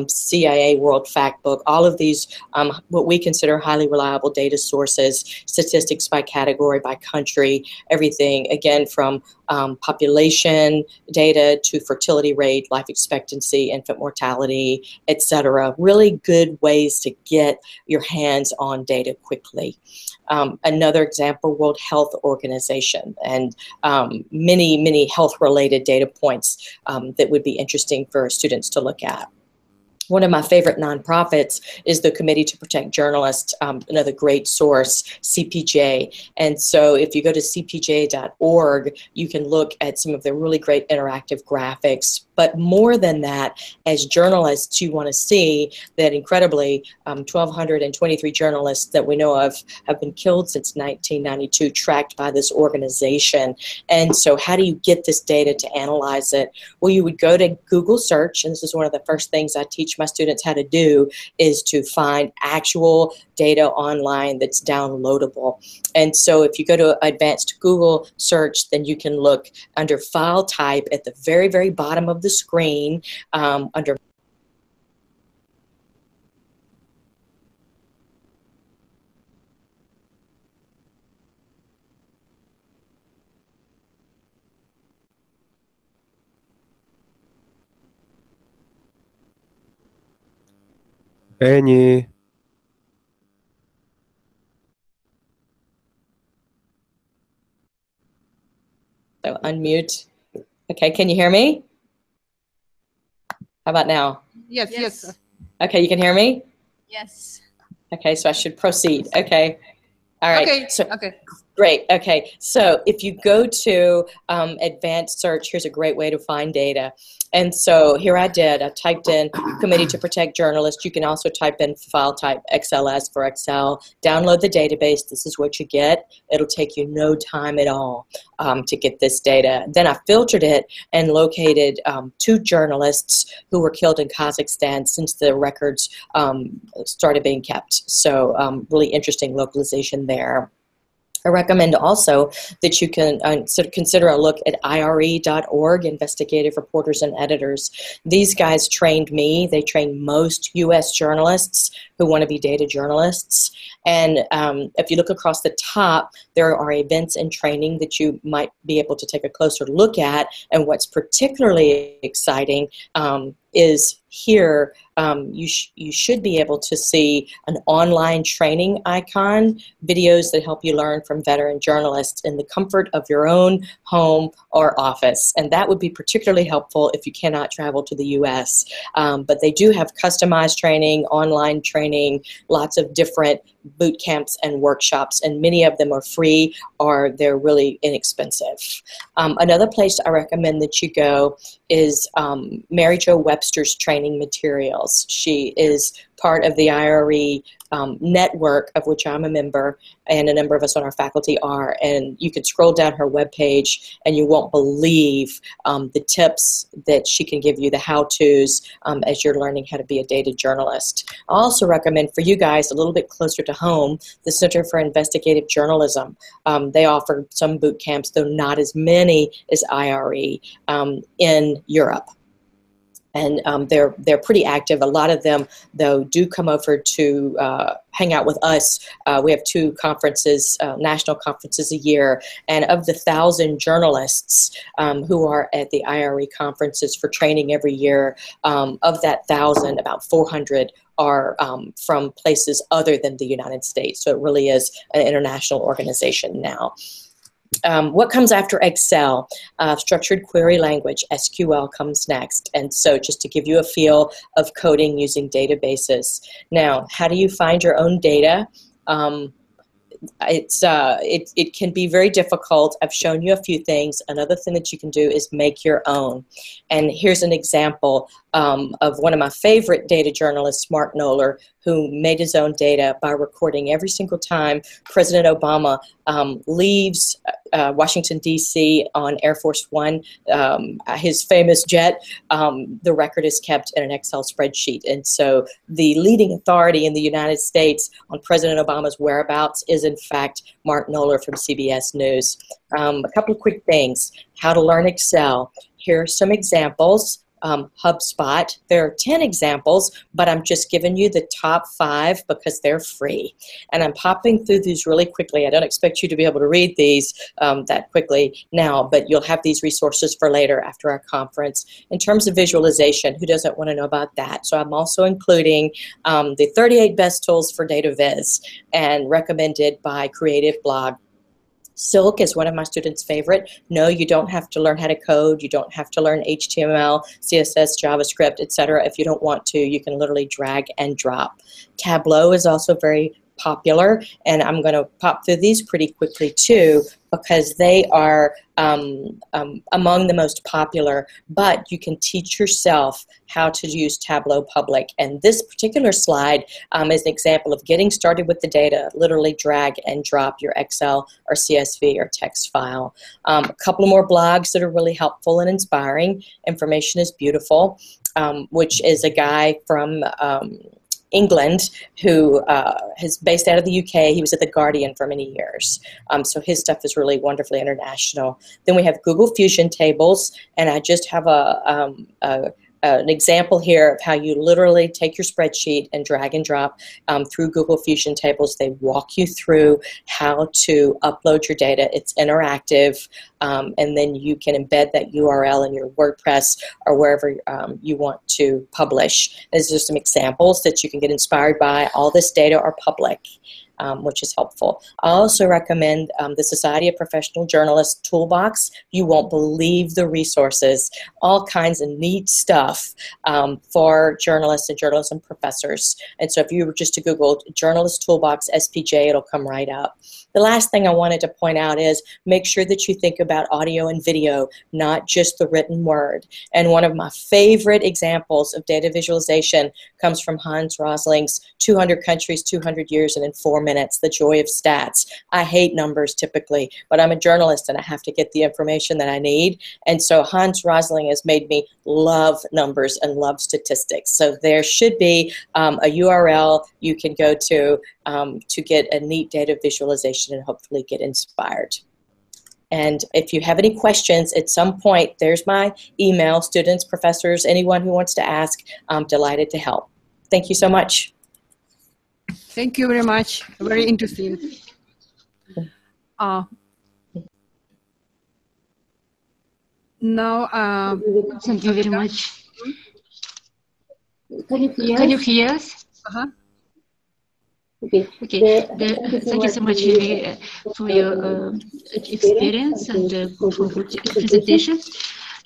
CIA World Factbook, all of these what we consider highly reliable data sources, statistics by category, by country, everything, again, from population data to fertility rate, life expectancy, infant mortality, etc. Really good ways to get your hands on data quickly. Another example, World Health Organization, and many health-related data points that would be interesting for students to look at. One of my favorite nonprofits is the Committee to Protect Journalists, another great source, CPJ. And so if you go to cpj.org, you can look at some of the really great interactive graphics. But more than that, as journalists, you want to see that incredibly 1,223 journalists that we know of have been killed since 1992, tracked by this organization. And so how do you get this data to analyze it? Well, you would go to Google search, and this is one of the first things I teach my students how to do, is to find actual data online that's downloadable. And so if you go to advanced Google search, then you can look under file type at the very, very bottom of the screen under Annie. So unmute. Okay, can you hear me? How about now? Yes, yes. Okay, you can hear me? Yes. Okay, so I should proceed. Okay. All right. Okay, So, okay. great. Okay. So if you go to advanced search, here's a great way to find data. And so here I typed in Committee to Protect Journalists. You can also type in file type XLS for Excel. Download the database. This is what you get. It'll take you no time at all to get this data. Then I filtered it and located 2 journalists who were killed in Kazakhstan since the records started being kept. So really interesting localization there. I recommend also that you can sort of consider a look at IRE.org, Investigative Reporters and Editors. These guys trained me. They train most U.S. journalists who want to be data journalists. And if you look across the top, there are events and training that you might be able to take a closer look at. And what's particularly exciting is here, you should be able to see an online training icon, videos that help you learn from veteran journalists in the comfort of your own home or office. And that would be particularly helpful if you cannot travel to the U.S. But they do have customized training, online training, lots of different boot camps and workshops, and many of them are free or they're really inexpensive. Another place I recommend that you go is Mary Jo Webster's training materials. She is part of the IRE network, of which I'm a member, and a number of us on our faculty are. And you can scroll down her webpage and you won't believe the tips that she can give you, the how-tos as you're learning how to be a data journalist. I also recommend for you guys a little bit closer to home, the Center for Investigative Journalism. They offer some boot camps, though not as many as IRE, in Europe. And they're pretty active. A lot of them, though, do come over to hang out with us. We have 2 conferences, national conferences a year. And of the 1,000 journalists who are at the IRE conferences for training every year, of that 1,000, about 400 are from places other than the United States. So it really is an international organization now. What comes after Excel? Structured query language, SQL, comes next. And so just to give you a feel of coding using databases. Now, how do you find your own data? It can be very difficult. I've shown you a few things. Another thing that you can do is make your own. And here's an example of one of my favorite data journalists, Mark Knoller, who made his own data by recording every single time President Obama leaves Washington, D.C. on Air Force One, his famous jet. The record is kept in an Excel spreadsheet. And so the leading authority in the United States on President Obama's whereabouts is, in fact, Mark Knoller from CBS News. A couple of quick things. How to learn Excel. Here are some examples. HubSpot. There are 10 examples, but I'm just giving you the top 5 because they're free. And I'm popping through these really quickly. I don't expect you to be able to read these that quickly now, but you'll have these resources for later after our conference. In terms of visualization, who doesn't want to know about that? So I'm also including the 38 best tools for data viz and recommended by Creative Blog. Silk is one of my students' favorite. No, you don't have to learn how to code. You don't have to learn HTML, CSS, JavaScript, etc. If you don't want to, you can literally drag and drop. Tableau is also very popular, and I'm going to pop through these pretty quickly too because they are among the most popular, but you can teach yourself how to use Tableau Public. And this particular slide is an example of getting started with the data, literally drag and drop your Excel or CSV or text file. A couple more blogs that are really helpful and inspiring. Information is Beautiful, which is a guy from England who is based out of the UK. He was at The Guardian for many years. So his stuff is really wonderfully international. Then we have Google Fusion Tables, and I just have an example here of how you literally take your spreadsheet and drag and drop through Google Fusion Tables. They walk you through how to upload your data. It's interactive, and then you can embed that URL in your WordPress or wherever you want to publish. These are some examples that you can get inspired by. All this data are public. Which is helpful. I also recommend the Society of Professional Journalists Toolbox. You won't believe the resources, all kinds of neat stuff for journalists and journalism professors. And so if you were just to Google Journalist Toolbox SPJ, it'll come right up. The last thing I wanted to point out is make sure that you think about audio and video, not just the written word. And one of my favorite examples of data visualization comes from Hans Rosling's 200 Countries, 200 Years, and in 4 Minutes, The Joy of Stats. I hate numbers typically, but I'm a journalist and I have to get the information that I need. And so Hans Rosling has made me love numbers and love statistics. So there should be a URL you can go to get a neat data visualization and hopefully get inspired. And if you have any questions at some point, there's my email, students, professors, anyone who wants to ask, I'm delighted to help. Thank you so much. Thank you very much. Very interesting. Now, thank you very much. Can you hear us? Okay. Thank you so much for your experience and for good presentation.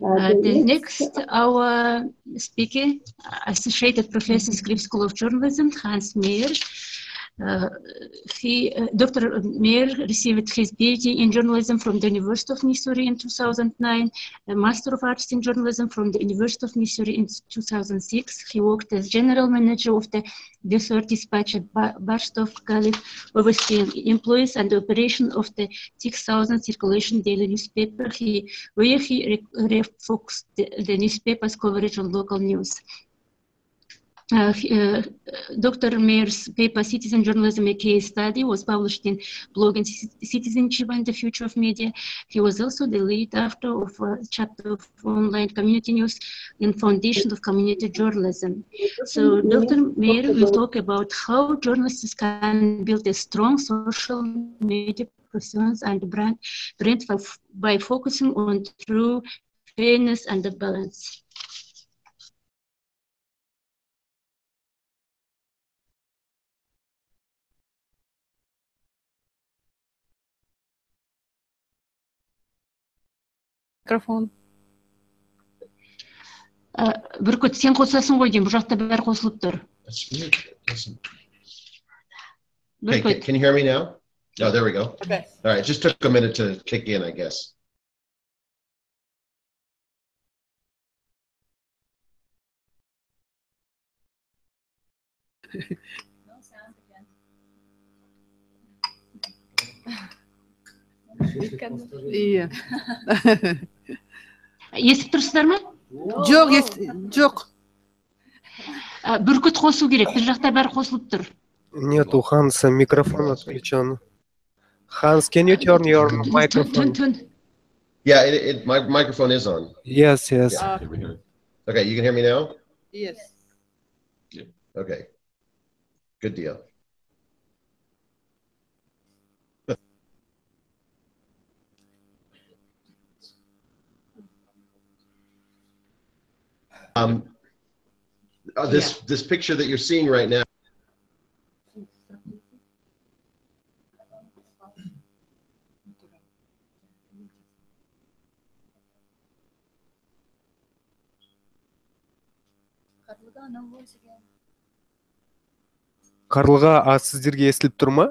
The next, our speaker, Associated Professor, Scripps School of Journalism, Hans Meyer. Dr. Meyer received his PhD in journalism from the University of Missouri in 2009, a Master of Arts in journalism from the University of Missouri in 2006. He worked as general manager of the Desert Dispatch at Barstow College, overseeing employees and the operation of the 6,000 circulation daily newspaper, where he refocused the newspaper's coverage on local news. Dr. Meyer's paper, Citizen Journalism, a Case Study, was published in Blog and Citizenship and the Future of Media. He was also the lead author of a chapter of online community news in Foundation of Community Journalism. So Dr. Meyer will talk about how journalists can build a strong social media presence and brand by focusing on true fairness and the balance. Microphone. Бүркіт, сен қосасың ғой деймін, бұл жақта бәрі қосылып тұр. Okay, can you hear me now? Oh, there we go. Okay. All right, it just took a minute to kick in, I guess. Iya. Естіп тұрсыздар ма? Жоқ. Бүркіт қосу керек, бір жақта бәрі қосылып тұр. Нет, у Ханса микрофон отключен. Hans, can you turn your microphone? Yeah, my microphone is on. Yes, yes. Yeah. Okay, you can hear me now? Yes. Okay, good deal. This picture that you're seeing right now. Қарлыға, сіздерге естіліп тұр ма?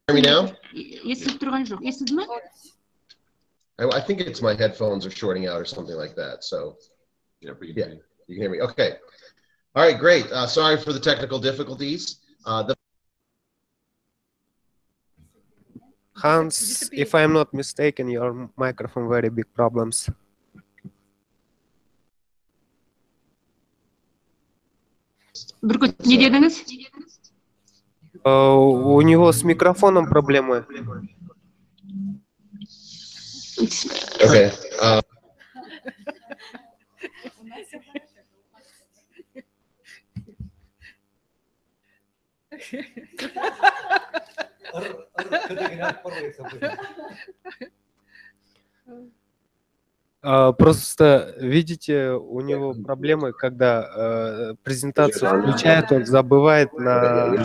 Hear me now? Естіліп тұрған жоқ. Естілді ме? I think it's my headphones are shorting out or something like that. So, yeah, you can hear me. Okay. All right, great. Sorry for the technical difficulties. Hans, if I'm not mistaken, your microphone very big problems. Бүркіт, не дедіңіз? У него с микрофоном проблемы. Okay. Просто, видите, у него проблемы, когда презентацию включает, он забывает на...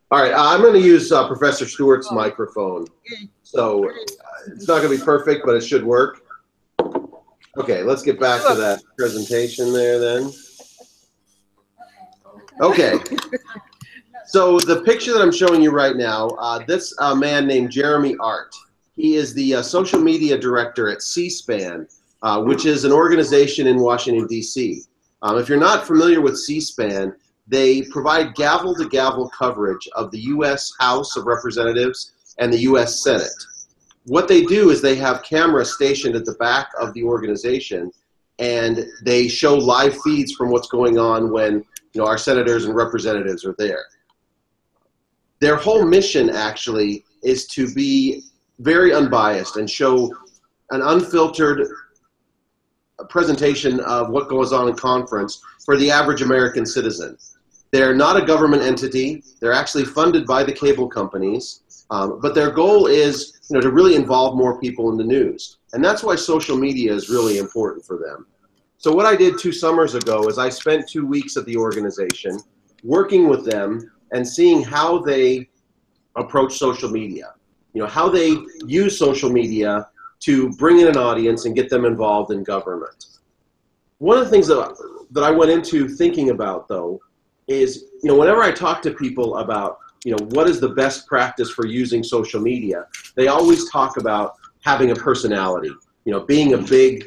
All right, I'm going to use Professor Stewart's microphone. So it's not going to be perfect, but it should work. Okay, let's get back to that presentation there then. Okay. So the picture that I'm showing you right now, this man named Jeremy Art. He is the social media director at C-SPAN, which is an organization in Washington, D.C. If you're not familiar with C-SPAN, they provide gavel-to-gavel coverage of the U.S. House of Representatives and the U.S. Senate. What they do is they have cameras stationed at the back of the organization, and they show live feeds from what's going on when our senators and representatives are there. Their whole mission, actually, is to be very unbiased and show an unfiltered presentation of what goes on in conference for the average American citizen. They're not a government entity. They're actually funded by the cable companies, but their goal is to really involve more people in the news. And that's why social media is really important for them. So what I did 2 summers ago is I spent 2 weeks at the organization working with them and seeing how they approach social media. How they use social media to bring in an audience and get them involved in government. One of the things that I went into thinking about, though, is whenever I talk to people about what is the best practice for using social media, they always talk about having a personality, being a big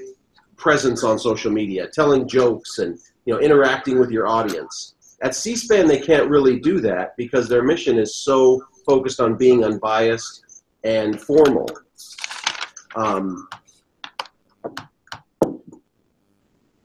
presence on social media, telling jokes and interacting with your audience. At C-SPAN, they can't really do that because their mission is so focused on being unbiased and formal.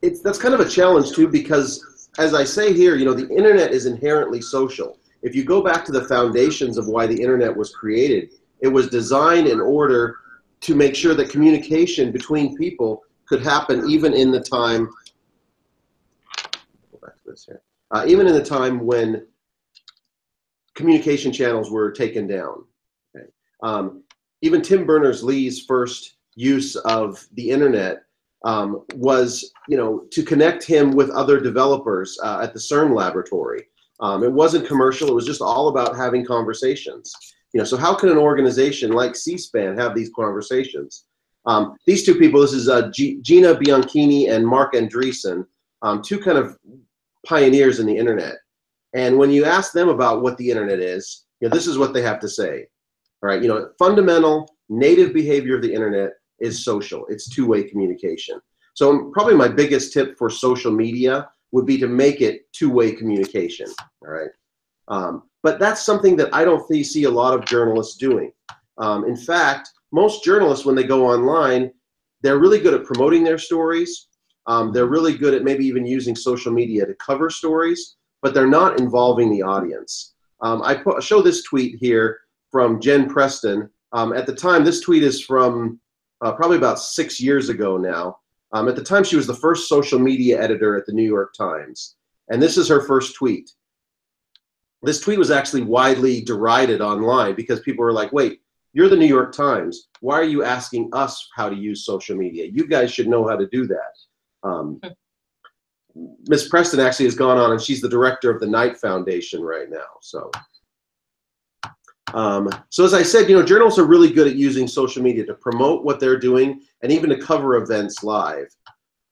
That's kind of a challenge too, because as I say here, the internet is inherently social. If you go back to the foundations of why the internet was created, it was designed in order to make sure that communication between people could happen even in the time, go back to this here, even in the time when communication channels were taken down. Okay. Even Tim Berners-Lee's first use of the internet was, to connect him with other developers at the CERN laboratory. It wasn't commercial. It was just all about having conversations. So how can an organization like C-SPAN have these conversations? These two people, this is Gina Bianchini and Mark Andreessen, two kind of pioneers in the internet. And when you ask them about what the internet is, this is what they have to say. All right, fundamental native behavior of the internet is social. It's two-way communication. So probably my biggest tip for social media, would be to make it two-way communication, all right? But that's something that I don't see a lot of journalists doing. In fact, most journalists, when they go online, they're really good at promoting their stories. They're really good at maybe even using social media to cover stories, but they're not involving the audience. I show this tweet here from Jen Preston. At the time, this tweet is from probably about 6 years ago now. At the time, she was the first social media editor at the New York Times. And this is her first tweet. This tweet was actually widely derided online because people were like, wait, you're the New York Times. Why are you asking us how to use social media? You guys should know how to do that. Ms. Preston actually has gone on, and she's the director of the Knight Foundation right now. So as I said, you know, journalists are really good at using social media to promote what they're doing and even to cover events live.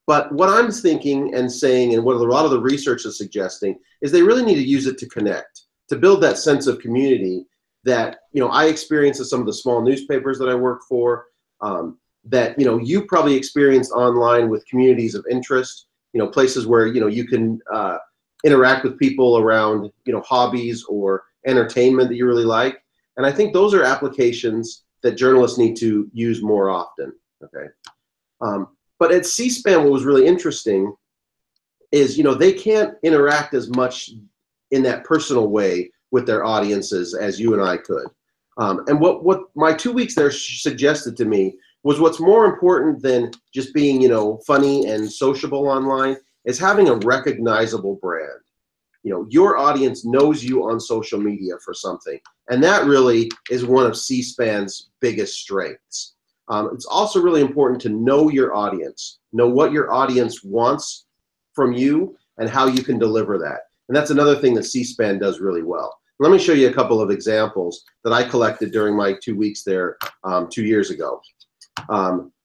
But what I'm thinking and saying, and what a lot of the research is suggesting, is they really need to use it to connect, to build that sense of community that, you know, I experience at some of the small newspapers that I work for, that, you know, you probably experience online with communities of interest, you know, places where, you know, you can interact with people around, you know, hobbies or entertainment that you really like. And I think those are applications that journalists need to use more often, okay? But at C-SPAN, what was really interesting is, you know, they can't interact as much in that personal way with their audiences as you and I could. And what my 2 weeks there suggested to me was what's more important than just being, you know, funny and sociable online is having a recognizable brand. You know, your audience knows you on social media for something. And that really is one of C-SPAN's biggest strengths. It's also really important to know your audience, know what your audience wants from you and how you can deliver that. And that's another thing that C-SPAN does really well. Let me show you a couple of examples that I collected during my 2 weeks there 2 years ago.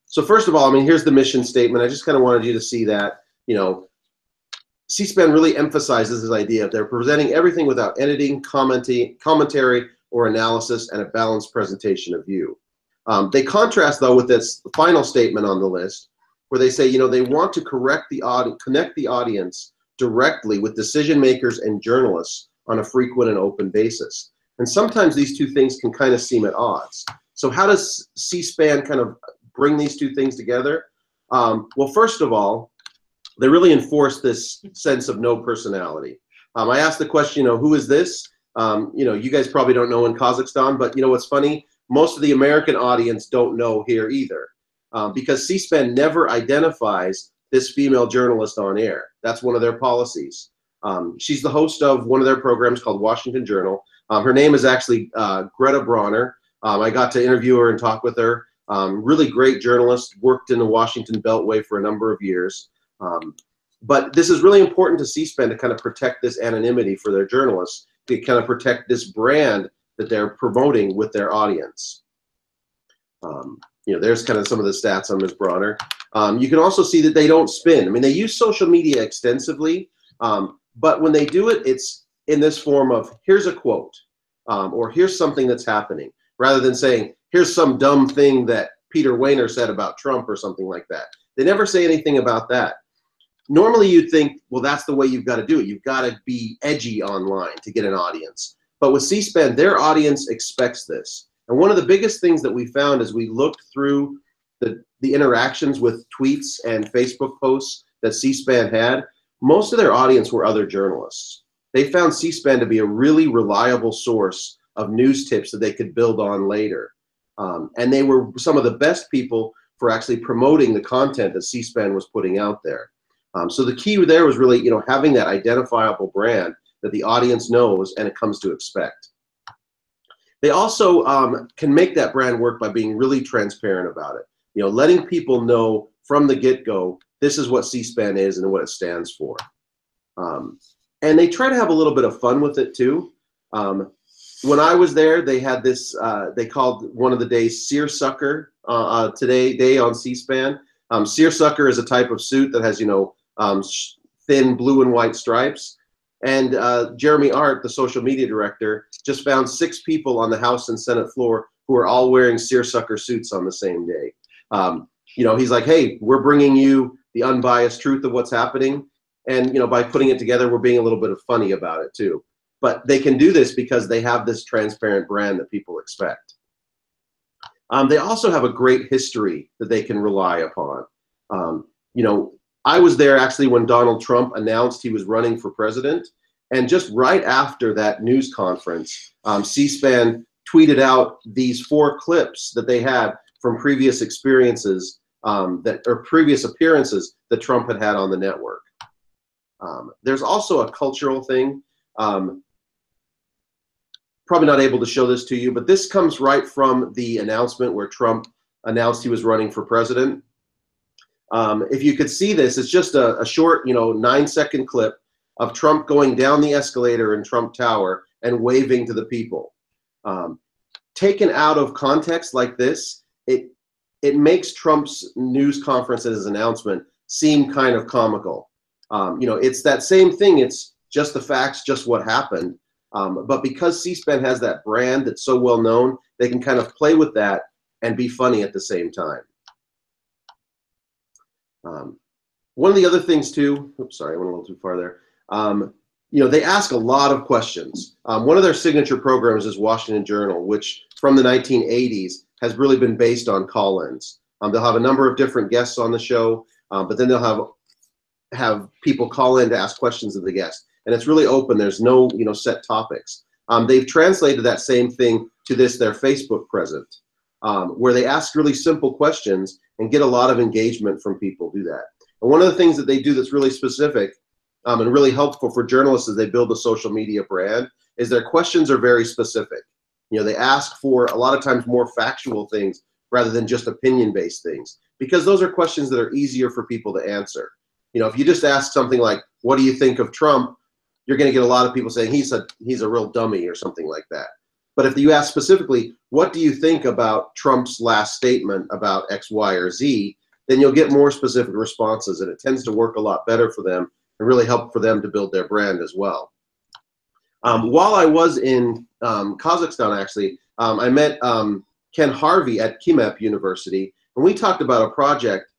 So first of all, I mean, here's the mission statement. I just kind of wanted you to see that, you know, C-SPAN really emphasizes this idea of they're presenting everything without editing, commentary, or analysis, and a balanced presentation of view. They contrast, though, with this final statement on the list, where they say, you know, they want to connect the audience directly with decision makers and journalists on a frequent and open basis. And sometimes these two things can kind of seem at odds. So how does C-SPAN kind of bring these two things together? Well, first of all, they really enforce this sense of no personality. I asked the question, you know, who is this? You know, you guys probably don't know in Kazakhstan, but you know what's funny? Most of the American audience don't know here either, because C-SPAN never identifies this female journalist on air. That's one of their policies. She's the host of one of their programs called Washington Journal. Her name is actually Greta Bronner. I got to interview her and talk with her. Really great journalist, worked in the Washington Beltway for a number of years. But this is really important to C-SPAN to kind of protect this anonymity for their journalists, to kind of protect this brand that they're promoting with their audience. You know, there's kind of some of the stats on Ms. Bronner. You can also see that they don't spin. I mean, they use social media extensively, but when they do it, it's in this form of, here's a quote, or here's something that's happening, rather than saying, here's some dumb thing that Peter Wehner said about Trump or something like that. They never say anything about that. Normally you'd think, well, that's the way you've got to do it. You've got to be edgy online to get an audience. But with C-SPAN, their audience expects this. And one of the biggest things that we found as we looked through the interactions with tweets and Facebook posts that C-SPAN had, most of their audience were other journalists. They found C-SPAN to be a really reliable source of news tips that they could build on later. And they were some of the best people for actually promoting the content that C-SPAN was putting out there. So the key there was really, you know, having that identifiable brand that the audience knows and it comes to expect. They also can make that brand work by being really transparent about it. You know, letting people know from the get-go, this is what C-SPAN is and what it stands for. And they try to have a little bit of fun with it too. When I was there, they had this, they called one of the days Seersucker day on C-SPAN. Seersucker is a type of suit that has, you know, thin blue and white stripes. And Jeremy Art, the social media director, just found 6 people on the House and Senate floor who are all wearing seersucker suits on the same day. You know, he's like, hey, we're bringing you the unbiased truth of what's happening. And by putting it together, we're being a little bit of funny about it too. But they can do this because they have this transparent brand that people expect. They also have a great history that they can rely upon. I was there actually when Donald Trump announced he was running for president. And just right after that news conference, C-SPAN tweeted out these 4 clips that they had from previous experiences or previous appearances that Trump had on the network. There's also a cultural thing. Probably not able to show this to you, but this comes right from the announcement where Trump announced he was running for president. If you could see this, it's just a short, 9-second clip of Trump going down the escalator in Trump Tower and waving to the people. Taken out of context like this, it makes Trump's news conference and his announcement seem kind of comical. It's that same thing. It's just the facts, just what happened. But because C-SPAN has that brand that's so well known, they can kind of play with that and be funny at the same time. One of the other things too, oops, sorry, I went a little too far there. They ask a lot of questions. One of their signature programs is Washington Journal, which from the 1980s has really been based on call-ins. They'll have a number of different guests on the show, but then they'll have people call in to ask questions of the guest. And it's really open. There's no set topics. They've translated that same thing to their Facebook present, where they ask really simple questions and get a lot of engagement from people do that. And one of the things that they do that's really specific and really helpful for journalists as they build a social media brand is their questions are very specific. They ask for a lot of times more factual things rather than just opinion-based things, because those are questions that are easier for people to answer. If you just ask something like, what do you think of Trump? You're going to get a lot of people saying he's a real dummy or something like that. But if you ask specifically, what do you think about Trump's last statement about X, Y, or Z, then you'll get more specific responses, and it tends to work a lot better for them and really help for them to build their brand as well. While I was in Kazakhstan, actually, I met Ken Harvey at Kimep University, and we talked about a project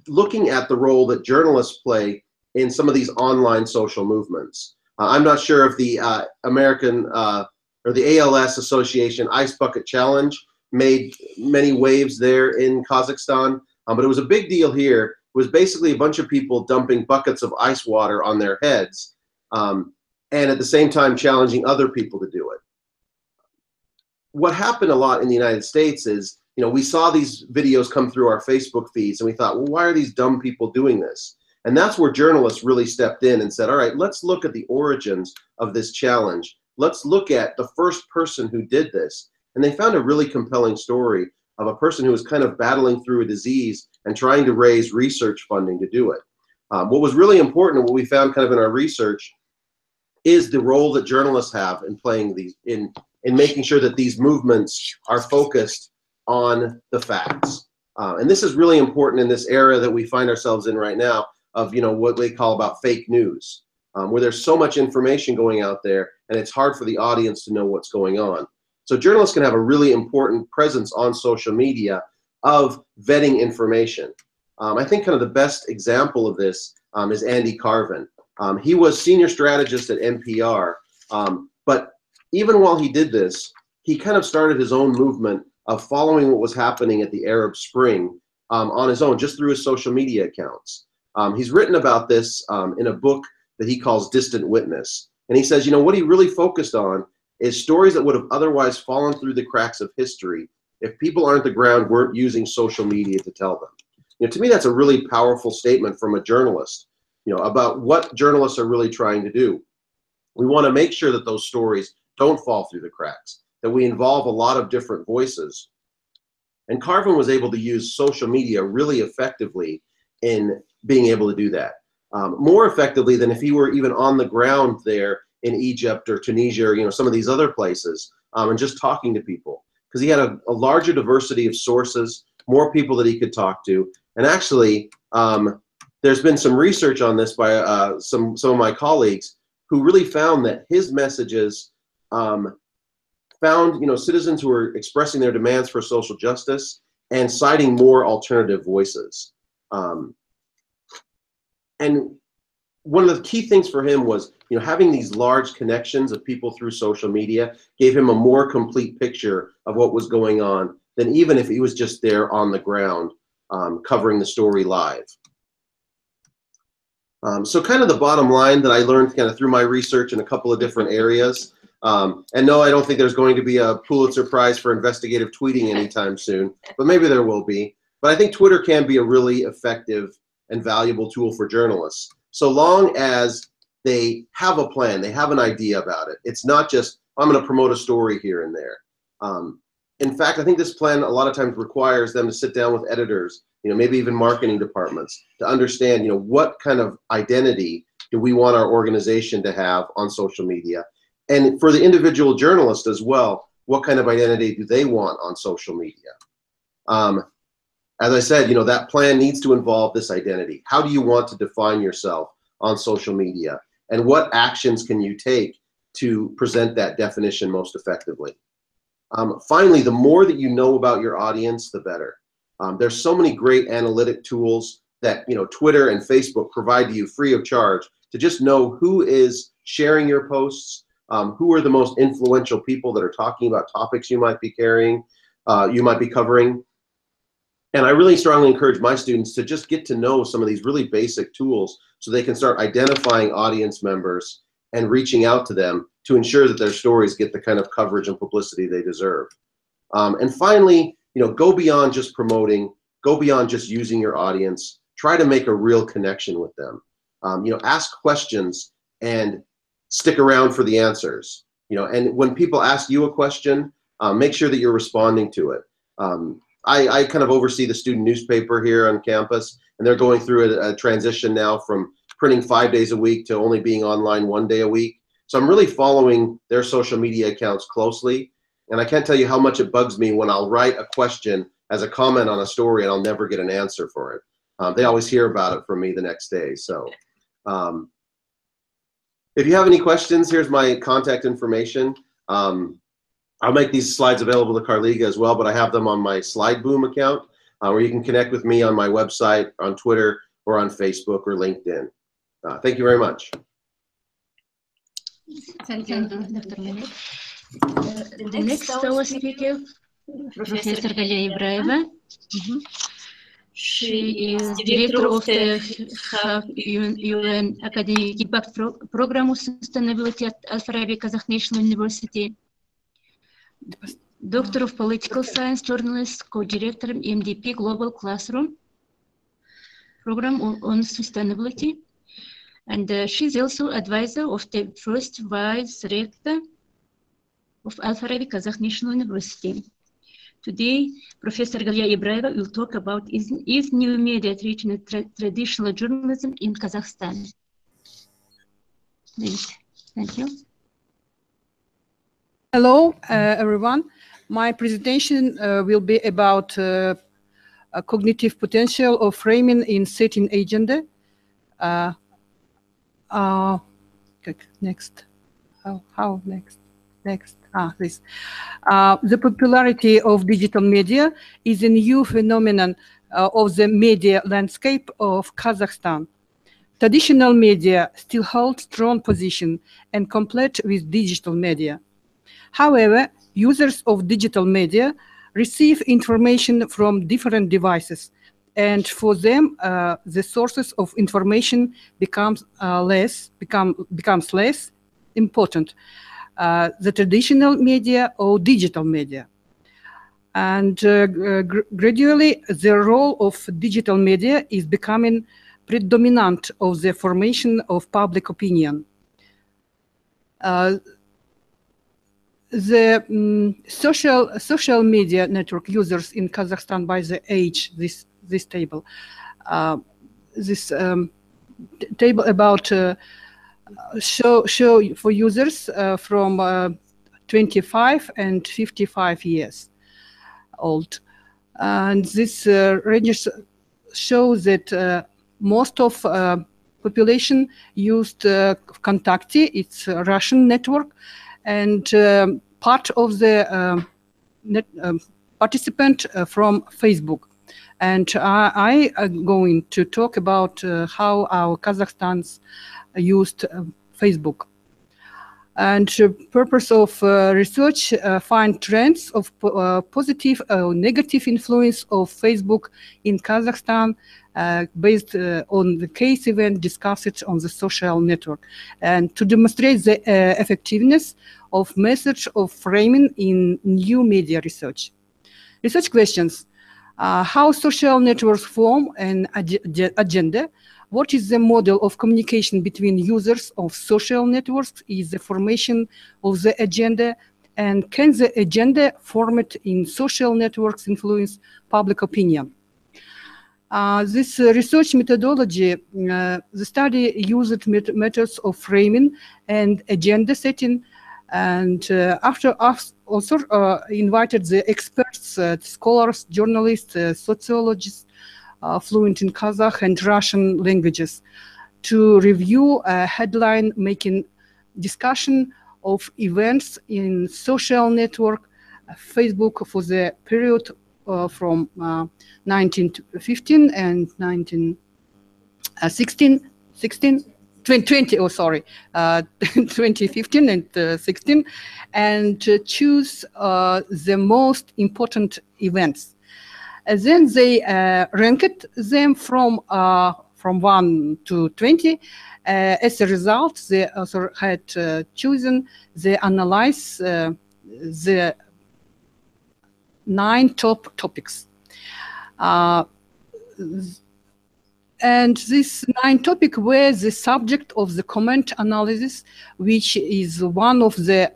looking at the role that journalists play in some of these online social movements. I'm not sure if the American or the ALS Association Ice Bucket Challenge made many waves there in Kazakhstan, but it was a big deal here. It was basically a bunch of people dumping buckets of ice water on their heads and at the same time challenging other people to do it. What happened a lot in the United States is, we saw these videos come through our Facebook feeds and we thought, well, why are these dumb people doing this? And that's where journalists really stepped in and said, all right, let's look at the origins of this challenge. Let's look at the first person who did this. And they found a really compelling story of a person who was kind of battling through a disease and trying to raise research funding to do it. What was really important, and what we found kind of in our research, is the role that journalists have in playing these, in making sure that these movements are focused on the facts. And this is really important in this era that we find ourselves in right now of, what they call about fake news, where there's so much information going out there and it's hard for the audience to know what's going on. So journalists can have a really important presence on social media of vetting information. I think kind of the best example of this is Andy Carvin. He was senior strategist at NPR, but even while he did this, he kind of started his own movement of following what was happening at the Arab Spring on his own, just through his social media accounts. He's written about this in a book that he calls Distant Witness. And he says, what he really focused on is stories that would have otherwise fallen through the cracks of history if people on the ground weren't using social media to tell them. To me, that's a really powerful statement from a journalist, about what journalists are really trying to do. We want to make sure that those stories don't fall through the cracks, that we involve a lot of different voices. And Carvin was able to use social media really effectively in being able to do that. More effectively than if he were even on the ground there in Egypt or Tunisia or some of these other places and just talking to people, because he had a larger diversity of sources, more people that he could talk to. And actually, there's been some research on this by some of my colleagues who really found that his messages found citizens who were expressing their demands for social justice and citing more alternative voices. And one of the key things for him was, having these large connections of people through social media gave him a more complete picture of what was going on than even if he was just there on the ground covering the story live. So kind of the bottom line that I learned kind of through my research in a couple of different areas. And no, I don't think there's going to be a Pulitzer Prize for investigative tweeting anytime soon, but maybe there will be. But I think Twitter can be a really effective and valuable tool for journalists, so long as they have a plan, they have an idea about it. It's not just, I'm going to promote a story here and there. In fact, I think this plan a lot of times requires them to sit down with editors, maybe even marketing departments, to understand, what kind of identity do we want our organization to have on social media? And for the individual journalist as well, what kind of identity do they want on social media? As I said, that plan needs to involve this identity. How do you want to define yourself on social media? And what actions can you take to present that definition most effectively? Finally, the more that you know about your audience, the better. There's so many great analytic tools that Twitter and Facebook provide to you free of charge to just know who is sharing your posts, who are the most influential people that are talking about topics you might be covering. And I really strongly encourage my students to just get to know some of these really basic tools so they can start identifying audience members and reaching out to them to ensure that their stories get the kind of coverage and publicity they deserve. And finally, go beyond just promoting, go beyond just using your audience, try to make a real connection with them. Ask questions and stick around for the answers. And when people ask you a question, make sure that you're responding to it. I kind of oversee the student newspaper here on campus, and they're going through a transition now from printing 5 days a week to only being online 1 day a week. So I'm really following their social media accounts closely, and I can't tell you how much it bugs me when I'll write a question as a comment on a story and I'll never get an answer for it. They always hear about it from me the next day. So if you have any questions, here's my contact information. I'll make these slides available to Carliga as well, but I have them on my SlideBoom account, where you can connect with me on my website, on Twitter, or on Facebook or LinkedIn. Thank you very much. Thank you, Dr. Mehmet. The next our speaker, Professor Galia Ibrahima. She is director of the UN Academic Impact Program of Sustainability at Al-Farabi Kazakh National University. Doctor of Political Science, journalist, co-director MDP Global Classroom Program on Sustainability. And she's also advisor of the first vice rector of Al-Farabi Kazakh National University. Today, Professor Galia Ibrahima will talk about is new media treating traditional journalism in Kazakhstan. Please. Thank you. Hello, everyone. My presentation will be about a cognitive potential of framing in setting agenda. Next. How next? Next. This. The popularity of digital media is a new phenomenon of the media landscape of Kazakhstan. Traditional media still hold strong position and compete with digital media. However, users of digital media receive information from different devices, and for them, the sources of information becomes less important. The traditional media or digital media. And gradually, the role of digital media is becoming predominant of the formation of public opinion. The social media network users in Kazakhstan by the age, this table, table about show for users from 25 and 55 years old, and this ranges shows that most of population used Kontakte, it's a Russian network, and part of the participant from Facebook And I am going to talk about how our Kazakhstans used Facebook. And the purpose of research, find trends of positive or negative influence of Facebook in Kazakhstan based on the case event discussed on the social network, and to demonstrate the effectiveness of message of framing in new media research. Research questions: how social networks form an agenda? What is the model of communication between users of social networks? Is the formation of the agenda? And can the agenda formed in social networks influence public opinion? This research methodology, the study used methods of framing and agenda setting, and after us also invited the experts, scholars, journalists, sociologists, fluent in Kazakh and Russian languages, to review a headline-making discussion of events in social network Facebook for the period from 1915 and 2015 and 16, and choose the most important events. And then they ranked them from 1 to 20. As a result, the author had chosen, they analyze the 9 top topics. And these 9 topics were the subject of the comment analysis, which is one of the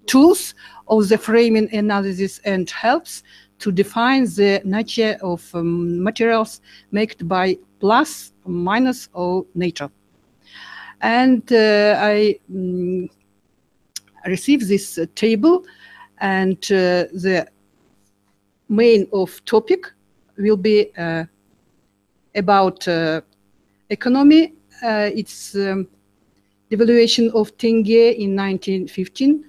tools of the framing analysis and helps to define the nature of materials made by plus, minus, or neutral. And I received this table, and the main of topic will be about economy. It's devaluation of tenge in 1915,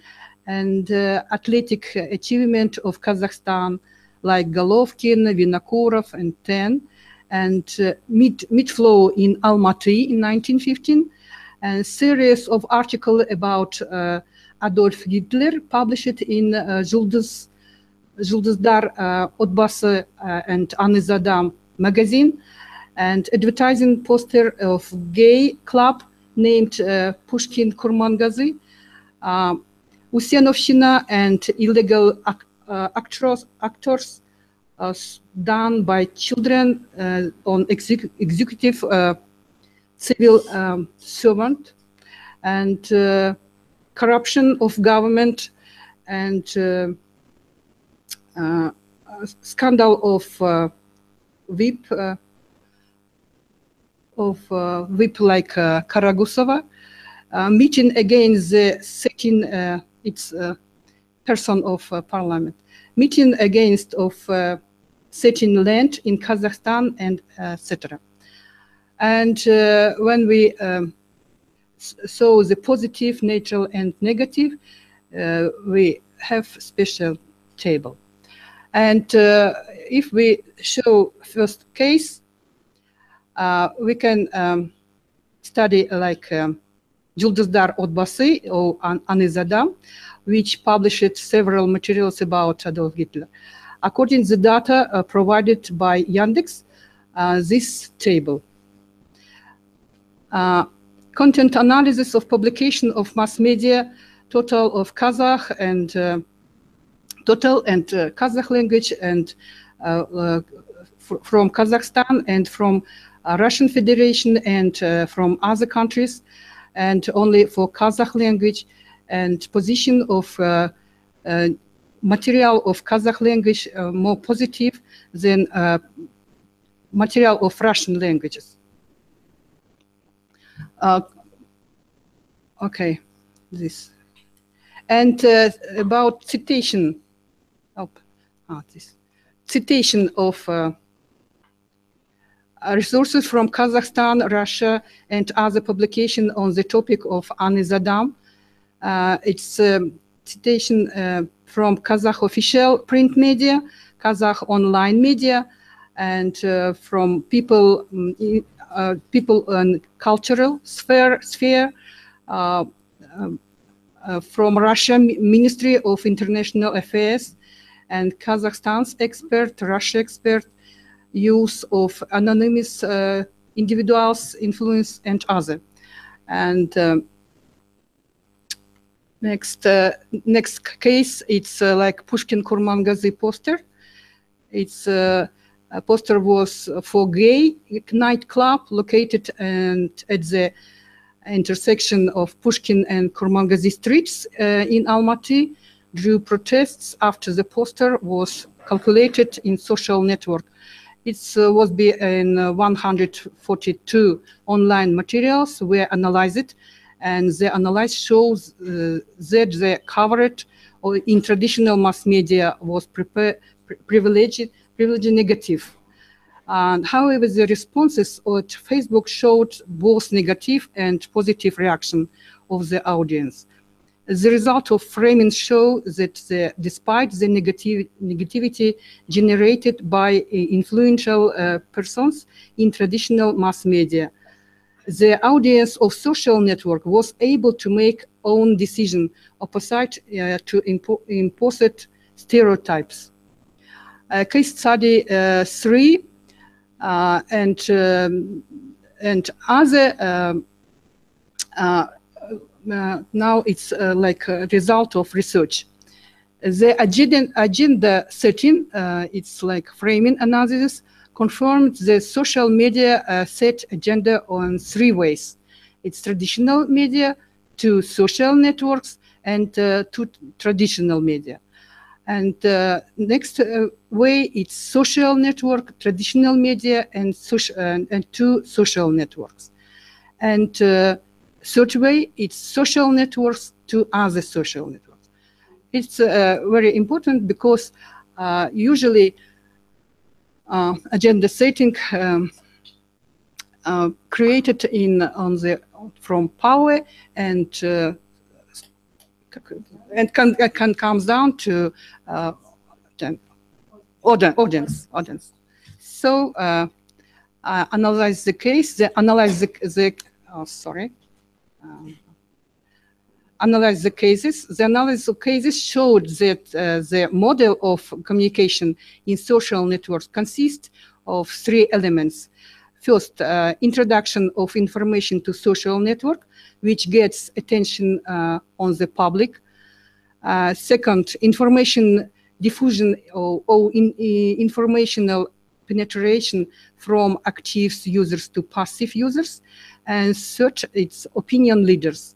and athletic achievement of Kazakhstan, like Golovkin, Vinokurov, and Ten, and meat flow in Almaty in 1915, and series of articles about Adolf Hitler published in Жұлдыздар Отбасы and Anizadam magazine, and advertising poster of gay club named Pushkin Kurmangazy, Usenovshina and illegal actors done by children on executive civil servant, and corruption of government, and scandal of VIP like Karagusova, meeting against the sitting its person of parliament, meeting against of setting land in Kazakhstan, and etc. And when we saw the positive, neutral, and negative, we have special table. And if we show first case, we can study like Жұлдыздар Отбасы or Anizadam, which published several materials about Adolf Hitler. According to the data provided by Yandex, this table. Content analysis of publication of mass media, total of Kazakh and Kazakh language, and from Kazakhstan and from Russian Federation and from other countries, and only for Kazakh language, and position of material of Kazakh language more positive than material of Russian languages. Okay, this. And about citation, this citation of resources from Kazakhstan, Russia, and other publication on the topic of Anizadam. It's citation from Kazakh official print media, Kazakh online media, and from people in cultural sphere from Russian Ministry of International Affairs and Kazakhstan's expert, Russia expert, use of anonymous individuals, influence, and other. And next case, it's like Pushkin Kurmangazi poster. It's a poster was for gay nightclub located at the intersection of Pushkin and Kurmangazi streets in Almaty, drew protests after the poster was calculated in social network. It was in 142 online materials were analyzed, and the analysis shows that the coverage in traditional mass media was privileged negative. And however, the responses at Facebook showed both negative and positive reaction of the audience. The result of framing show that despite the negativity generated by influential persons in traditional mass media, the audience of social network was able to make own decision opposite to imposed stereotypes. Case study 3 and other now it's like a result of research. The agenda setting, it's like framing analysis, confirmed the social media set agenda on 3 ways. It's traditional media, to social networks, and to traditional media. And next way, it's social network, traditional media, and to social networks. And third way, it's social networks to other social networks. It's very important because usually agenda setting created from power and can comes down to audience. So analyze the case. Analyze the cases. The analysis of cases showed that the model of communication in social networks consists of 3 elements. First, introduction of information to social network, which gets attention on the public. Second, information diffusion or informational penetration from active users to passive users. And third, it's opinion leaders.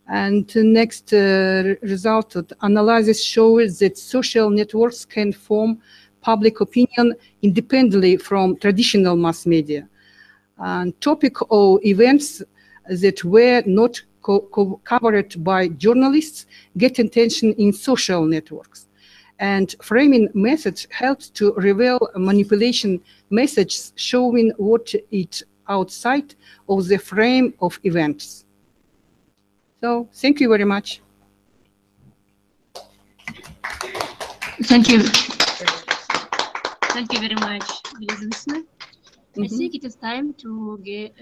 And the next result of the analysis shows that social networks can form public opinion independently from traditional mass media. And topic or events that were not covered by journalists get attention in social networks. And framing methods helps to reveal manipulation messages showing what is outside of the frame of events. So thank you very much. Thank you. Thank you very much, listener. I think it is time to get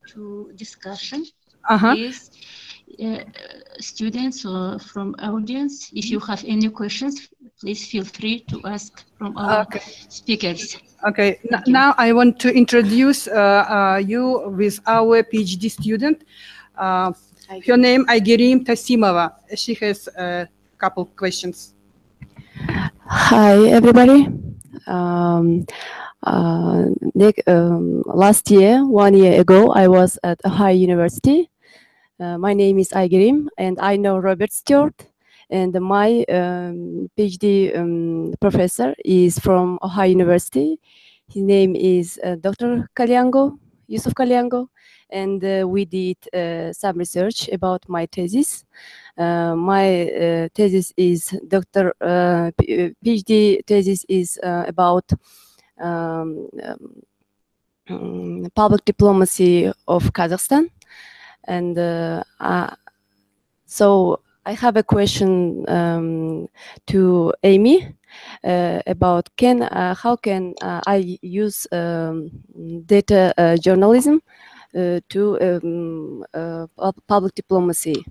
to discussion. Please, students or from audience, if you have any questions, please feel free to ask from our speakers. Okay, now I want to introduce you with our PhD student. Her name Aygerim Tasimova. She has a couple questions. Hi, everybody. Last year, 1 year ago, I was at Ohio University. My name is Aygerim, and I know Robert Stewart. And my PhD professor is from Ohio University. His name is Dr. Kalyango, Yusuf Kalyango. And we did some research about my thesis. My thesis is PhD thesis is about public diplomacy of Kazakhstan. And so I have a question to Amy about how can I use data journalism to public diplomacy?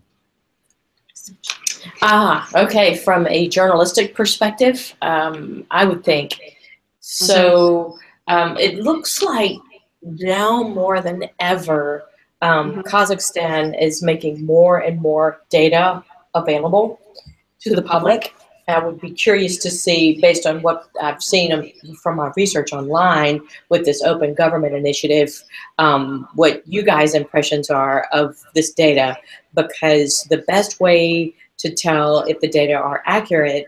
Okay. From a journalistic perspective, I would think so. It looks like now more than ever, Kazakhstan is making more and more data available to the public. I would be curious to see, based on what I've seen from my research online with this open government initiative, what you guys' impressions are of this data, because the best way to tell if the data are accurate,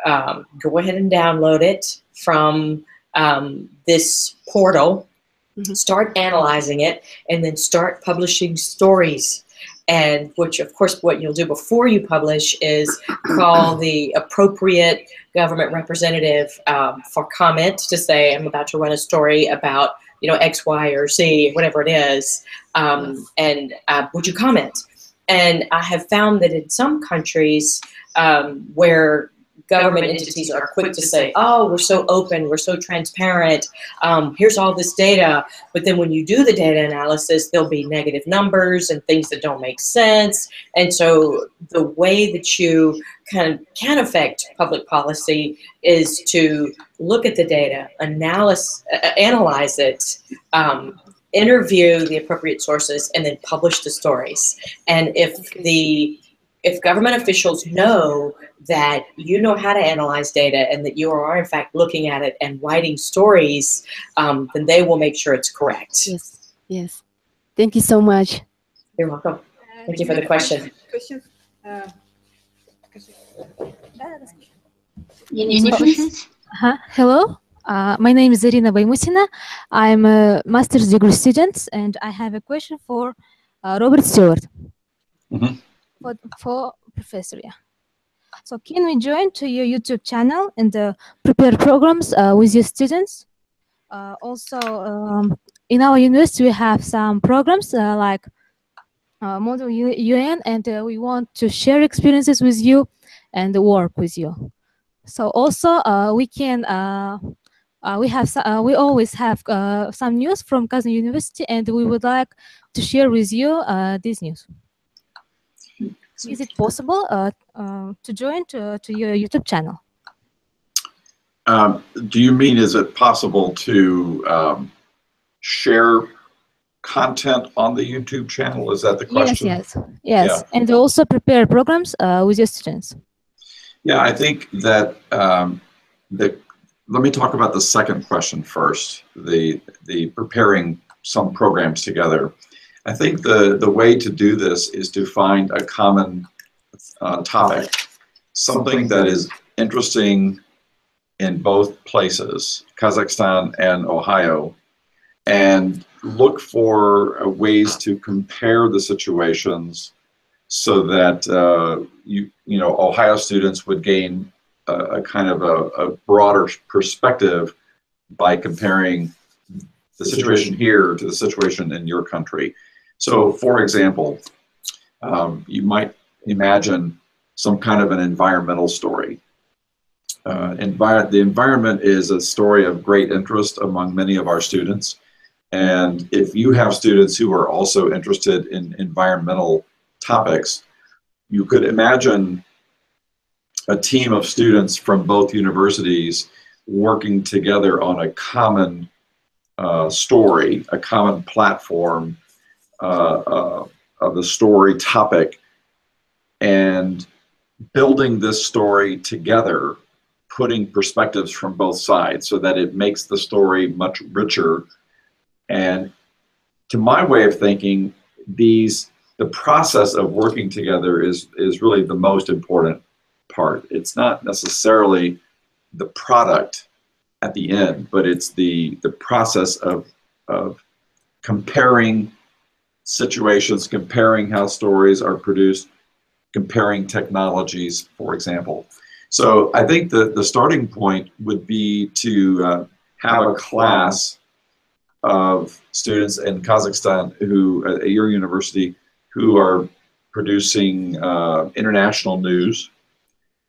go ahead and download it from this portal, start analyzing it, and then start publishing stories. And which, of course, what you'll do before you publish is call the appropriate government representative for comment to say, I'm about to run a story about, X, Y, or Z, whatever it is, and would you comment? And I have found that in some countries where government entities are quick to say, oh, we're so open, we're so transparent, here's all this data. But then when you do the data analysis, there'll be negative numbers and things that don't make sense. And so the way that you can affect public policy is to look at the data, analyze it, interview the appropriate sources, and then publish the stories. And if government officials know that you know how to analyze data and that you are in fact looking at it and writing stories, then they will make sure it's correct. Yes, yes. Thank you so much. You're welcome. Thank you for the question. Any questions? Hello, my name is Irina Baymusina. I'm a master's degree student, and I have a question for Robert Stewart. For Professor, yeah. So can we join to your YouTube channel and prepare programs with your students? Also, in our university, we have some programs like Model UN, and we want to share experiences with you and work with you. So also, we always have some news from Kazan University, and we would like to share with you this news. Is it possible to join to your YouTube channel? Do you mean, is it possible to share content on the YouTube channel? Is that the question? Yes. Yeah. And also prepare programs with your students. Yeah, I think that let me talk about the second question first, the preparing some programs together. I think the way to do this is to find a common topic, something that is interesting in both places, Kazakhstan and Ohio, and look for ways to compare the situations so that Ohio students would gain a kind of a broader perspective by comparing the situation here to the situation in your country. So, for example, you might imagine some kind of an environmental story. The environment is a story of great interest among many of our students. And if you have students who are also interested in environmental topics, you could imagine a team of students from both universities working together on a common story, a common platform of the story topic, and building this story together, putting perspectives from both sides so that it makes the story much richer. And to my way of thinking, the process of working together is really the most important part. It's not necessarily the product at the end, but it's the process of comparing situations, comparing how stories are produced, comparing technologies, for example. So I think the starting point would be to have a class of students in Kazakhstan who, at your university, who are producing international news,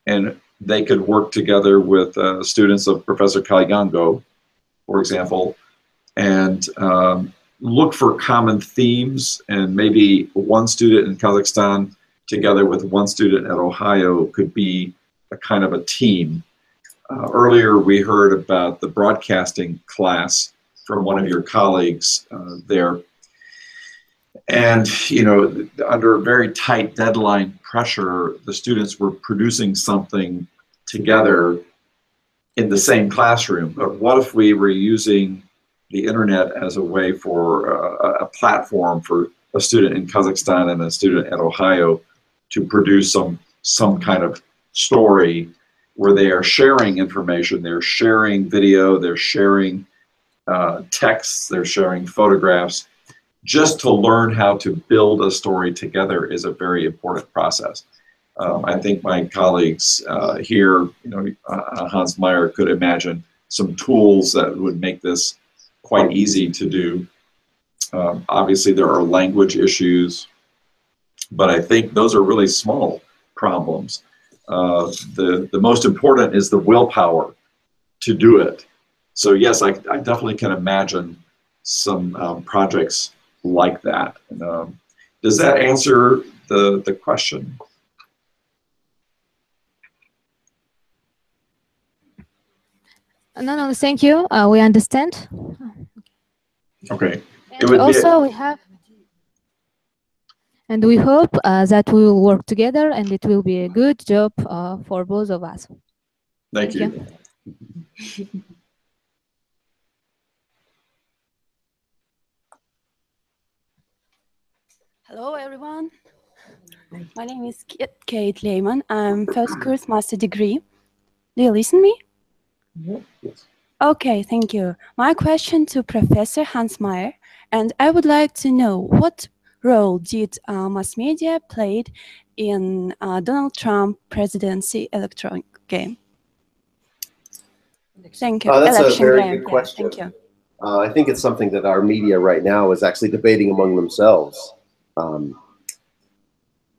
and they could work together with students of Professor Kaigango, for example, and look for common themes, and maybe one student in Kazakhstan together with one student at Ohio could be a kind of a team. Earlier we heard about the broadcasting class from one of your colleagues there. And, you know, under very tight deadline pressure, the students were producing something together in the same classroom. But what if we were using the internet as a way for a platform for a student in Kazakhstan and a student at Ohio to produce some kind of story where they are sharing information, they're sharing video, they're sharing texts, they're sharing photographs. Just to learn how to build a story together is a very important process. I think my colleagues here, you know, Hans Meyer could imagine some tools that would make this quite easy to do. Obviously, there are language issues, but I think those are really small problems. The most important is the willpower to do it. So yes, I definitely can imagine some projects like that. Does that answer the question? No, thank you. We understand. Okay. And also we have, and we hope that we will work together and it will be a good job for both of us. Thank you. Hello, everyone. My name is Kate Lehman. I'm first course master degree. Do you listen to me? Yes. Okay, thank you. My question to Professor Hans Meyer, and I would like to know what role did mass media played in Donald Trump presidency electronic game? Thank you. That's Election a very game. good question. Thank you. I think it's something that our media right now is actually debating among themselves.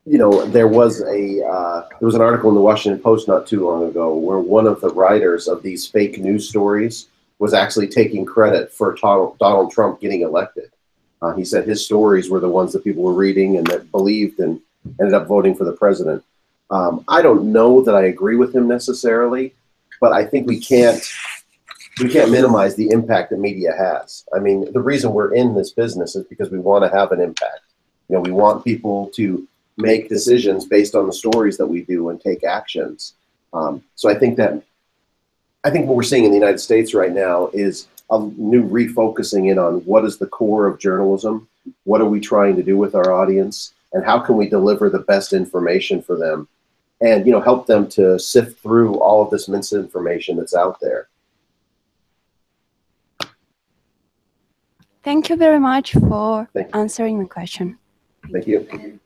You know, there was an article in the Washington Post not too long ago where one of the writers of these fake news stories was actually taking credit for Donald Trump getting elected. He said his stories were the ones that people were reading and that believed and ended up voting for the president. I don't know that I agree with him necessarily, but I think we can't minimize the impact that media has. I mean, the reason we're in this business is because we want to have an impact. You know, we want people to make decisions based on the stories that we do and take actions. So I think what we're seeing in the United States right now is a new refocusing in on what is the core of journalism, what are we trying to do with our audience, and how can we deliver the best information for them, and you know, help them to sift through all of this misinformation that's out there. Thank you very much for answering the question. Thank you.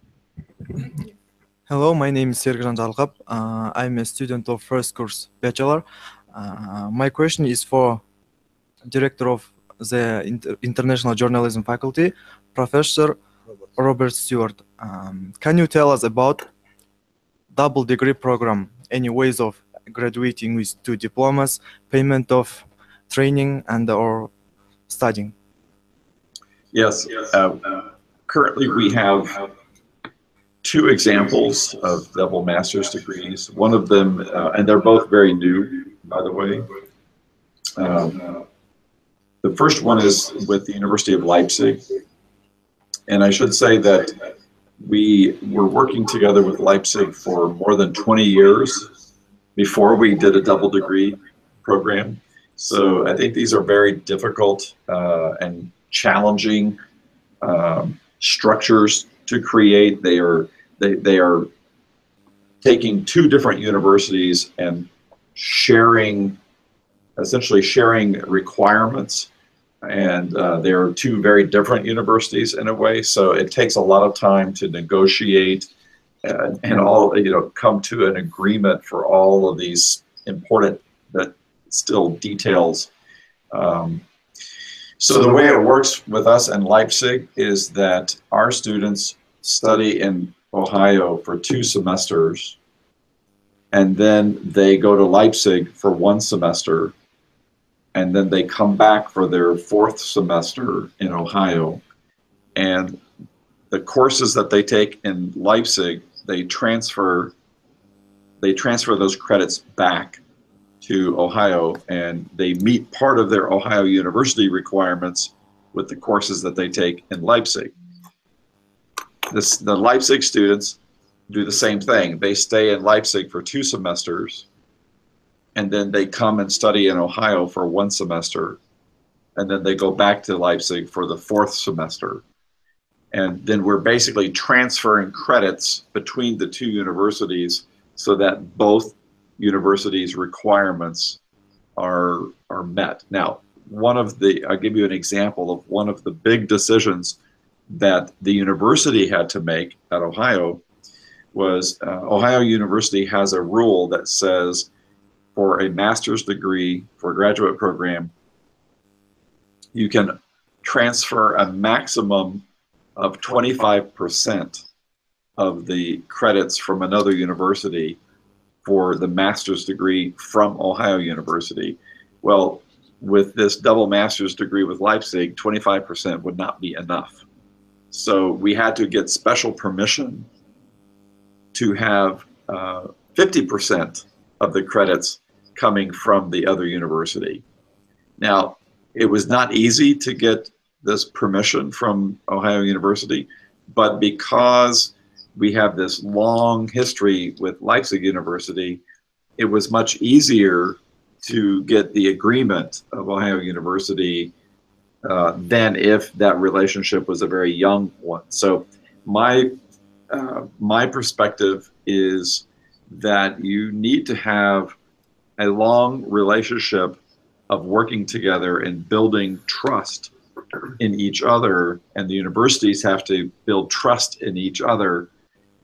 Hello, my name is Sergjan Jalkap. I'm a student of first course bachelor. My question is for director of the International Journalism Faculty, Professor Robert Stewart. Can you tell us about double degree program? Any ways of graduating with 2 diplomas, payment of training and or studying? Yes. Currently, we have 2 examples of double master's degrees. One of them, and they're both very new, by the way. The first one is with the University of Leipzig. And I should say that we were working together with Leipzig for more than 20 years before we did a double degree program. So I think these are very difficult and challenging structures to create. They are taking 2 different universities and essentially sharing requirements, and they are 2 very different universities in a way. So it takes a lot of time to negotiate and all, you know, come to an agreement for all of these important but still details. So the way it works with us in Leipzig is that our students study in Ohio for 2 semesters, and then they go to Leipzig for 1 semester, and then they come back for their 4th semester in Ohio. And the courses that they take in Leipzig, they transfer those credits back to Ohio, and they meet part of their Ohio University requirements with the courses that they take in Leipzig. The Leipzig students do the same thing. They stay in Leipzig for 2 semesters, and then they come and study in Ohio for 1 semester, and then they go back to Leipzig for the 4th semester. And then we're basically transferring credits between the 2 universities so that both universities' requirements are met. Now, I'll give you an example of one of the big decisions that the university had to make at Ohio was Ohio University has a rule that says for a master's degree, for a graduate program, you can transfer a maximum of 25% of the credits from another university for the master's degree from Ohio University. Well, with this double master's degree with Leipzig, 25% would not be enough. So we had to get special permission to have 50% of the credits coming from the other university. Now, it was not easy to get this permission from Ohio University, but because we have this long history with Leipzig University, it was much easier to get the agreement of Ohio University than if that relationship was a very young one. So my perspective is that you need to have a long relationship of working together and building trust in each other, and the universities have to build trust in each other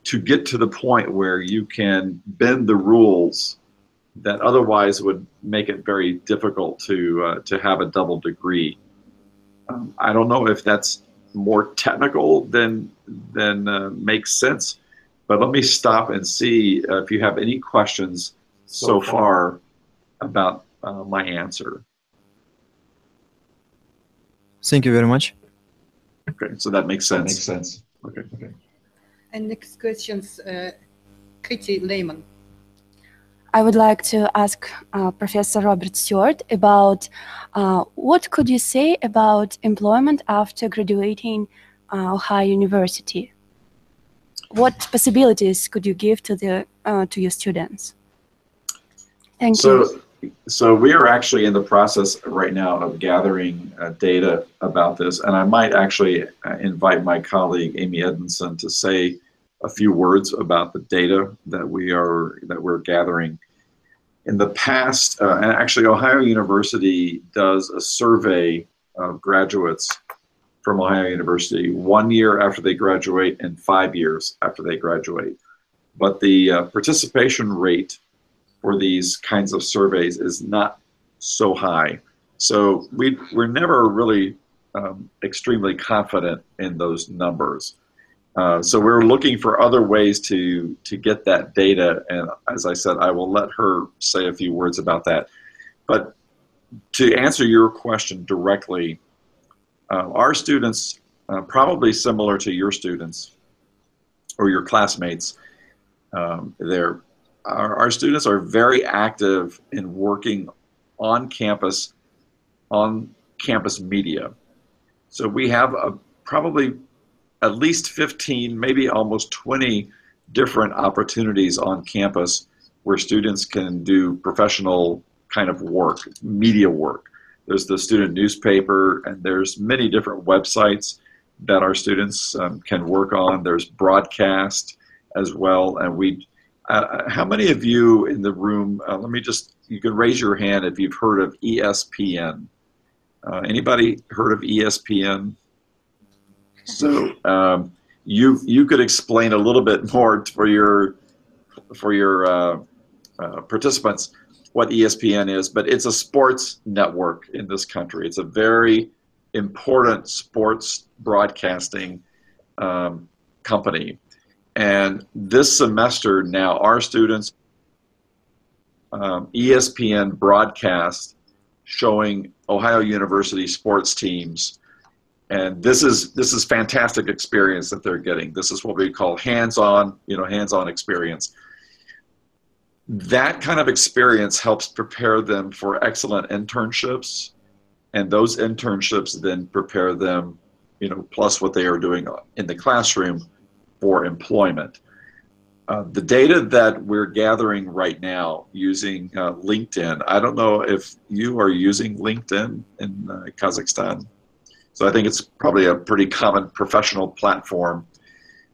to get to the point where you can bend the rules that otherwise would make it very difficult to have a double degree. I don't know if that's more technical than makes sense, but let me stop and see if you have any questions so far about my answer. Thank you very much. Okay, so that makes sense. Okay. And next questions, Katie Lehman. I would like to ask Professor Robert Stewart about what could you say about employment after graduating Ohio University? What possibilities could you give to your students? Thank you. So we are actually in the process right now of gathering data about this, and I might actually invite my colleague Amy Edmondson to say a few words about the data that we're gathering. In the past, and actually Ohio University does a survey of graduates from Ohio University 1 year after they graduate and 5 years after they graduate. But the participation rate for these kinds of surveys is not so high. So we're never really extremely confident in those numbers. So we're looking for other ways to get that data, and as I said, I will let her say a few words about that. But to answer your question directly, our students, probably similar to your students or your classmates, our students are very active in working on campus media. So we have probably at least 15, maybe almost 20 different opportunities on campus where students can do professional kind of work, media work. There's the student newspaper, and there's many different websites that our students can work on. There's broadcast as well, and how many of you in the room, you can raise your hand if you've heard of ESPN. Anybody heard of ESPN? So you could explain a little bit more for your participants what ESPN is, but it's a sports network in this country. It's a very important sports broadcasting company. And this semester now, our students, ESPN broadcast showing Ohio University sports teams. And this is fantastic experience that they're getting. This is what we call hands-on, hands-on experience. That kind of experience helps prepare them for excellent internships, and those internships then prepare them, plus what they are doing in the classroom for employment. The data that we're gathering right now using LinkedIn, I don't know if you are using LinkedIn in Kazakhstan. So I think it's probably a pretty common professional platform.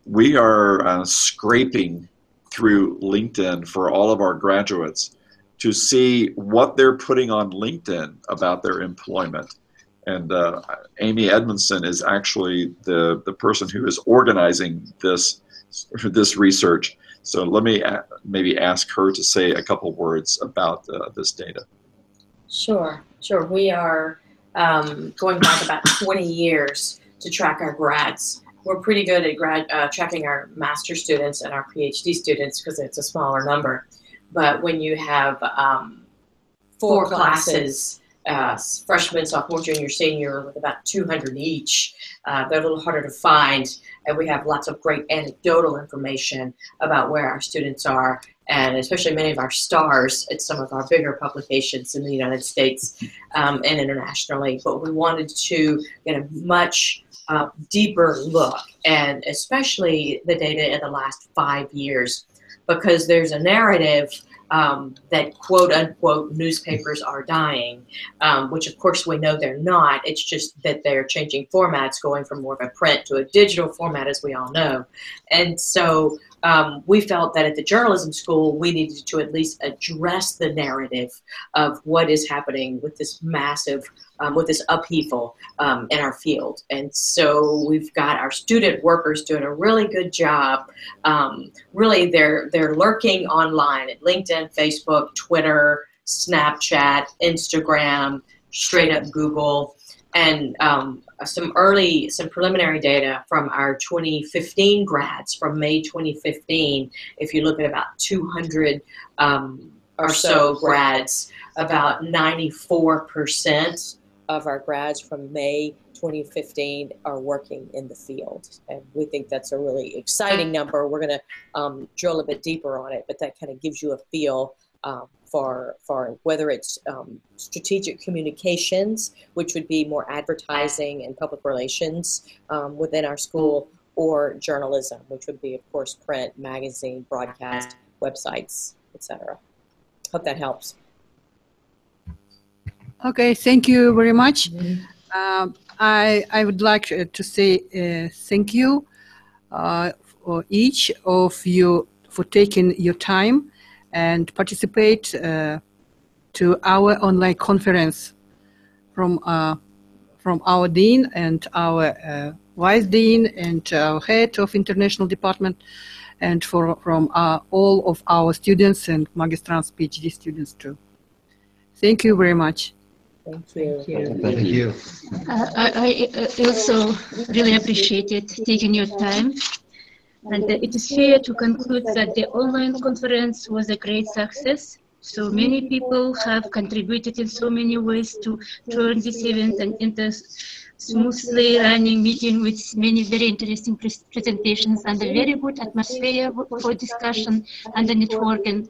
We are scraping through LinkedIn for all of our graduates to see what they're putting on LinkedIn about their employment. And Amy Edmondson is actually the person who is organizing this research. So let me maybe ask her to say a couple words about this data. Sure. We are going back about 20 years to track our grads. We're pretty good at tracking our master students and our PhD students because it's a smaller number. But when you have 4 classes, freshman, sophomore, junior, senior, with about 200 each, they're a little harder to find. And we have lots of great anecdotal information about where our students are, and especially many of our stars at some of our bigger publications in the United States and internationally. But we wanted to get a much deeper look, and especially the data in the last 5 years, because there's a narrative that quote unquote newspapers are dying, which of course we know they're not. It's just that they're changing formats, going from more of a print to a digital format, as we all know. And so we felt that at the journalism school we needed to at least address the narrative of what is happening with this massive with this upheaval in our field. And so we've got our student workers doing a really good job. Really, they're lurking online at LinkedIn, Facebook, Twitter, Snapchat, Instagram, straight up Google, and some preliminary data from our 2015 grads from May 2015. If you look at about 200 or so grads, about 94% of our grads from May 2015 are working in the field. And we think that's a really exciting number. We're going to drill a bit deeper on it, but that kind of gives you a feel for whether it's strategic communications, which would be more advertising and public relations within our school, or journalism, which would be, of course, print, magazine, broadcast, websites, etc. Hope that helps. Okay, thank you very much. I would like to say thank you for each of you for taking your time and participate to our online conference from our dean and our vice dean and our head of international department, and from all of our students and magistrants, PhD students too. Thank you very much. Thank you. Thank you. I also really appreciated taking your time. And it is fair to conclude that the online conference was a great success. So many people have contributed in so many ways to turn this event into smoothly running meeting with many very interesting presentations and a very good atmosphere for discussion and the networking.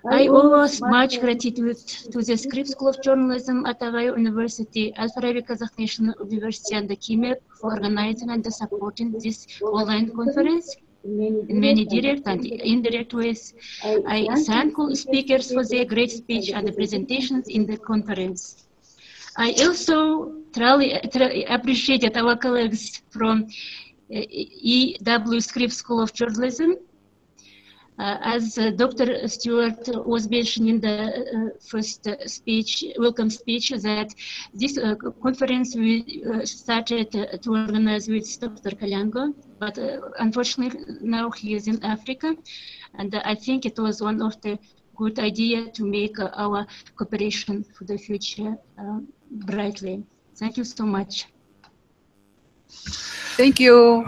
I owe much gratitude to the Scripps School of Journalism at Ohio University, Al-Farabi Kazakh National University, and the KIMEP for organizing and supporting this online conference in many direct and indirect ways. I thank all speakers for their great speech and the presentations in the conference. I also truly appreciated our colleagues from EW Scripps School of Journalism. As Dr. Stewart was mentioning in the first speech, welcome speech, that this conference we started to organize with Dr. Kalyango, but unfortunately now he is in Africa, and I think it was one of the good idea to make our cooperation for the future brightly. Thank you so much. Thank you.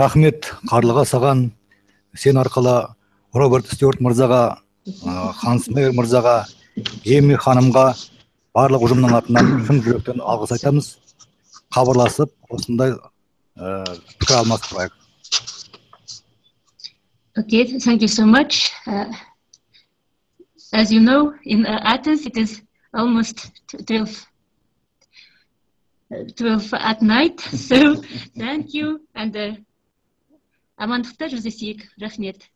Рахмет, Қарлыға саған. сен арқылы Роберт Стюарт мырзаға, Ханс Мейер мырзаға, Эми ханымға барлық ұжымның атынан шын жүректен алғыс айтамыз. Хабарласып, осындай пікір алмастырайық. Okay, thank you so much. As you know, in Athens it is almost 12 at night. So thank you and амандықта жүздесейік. Рахмет.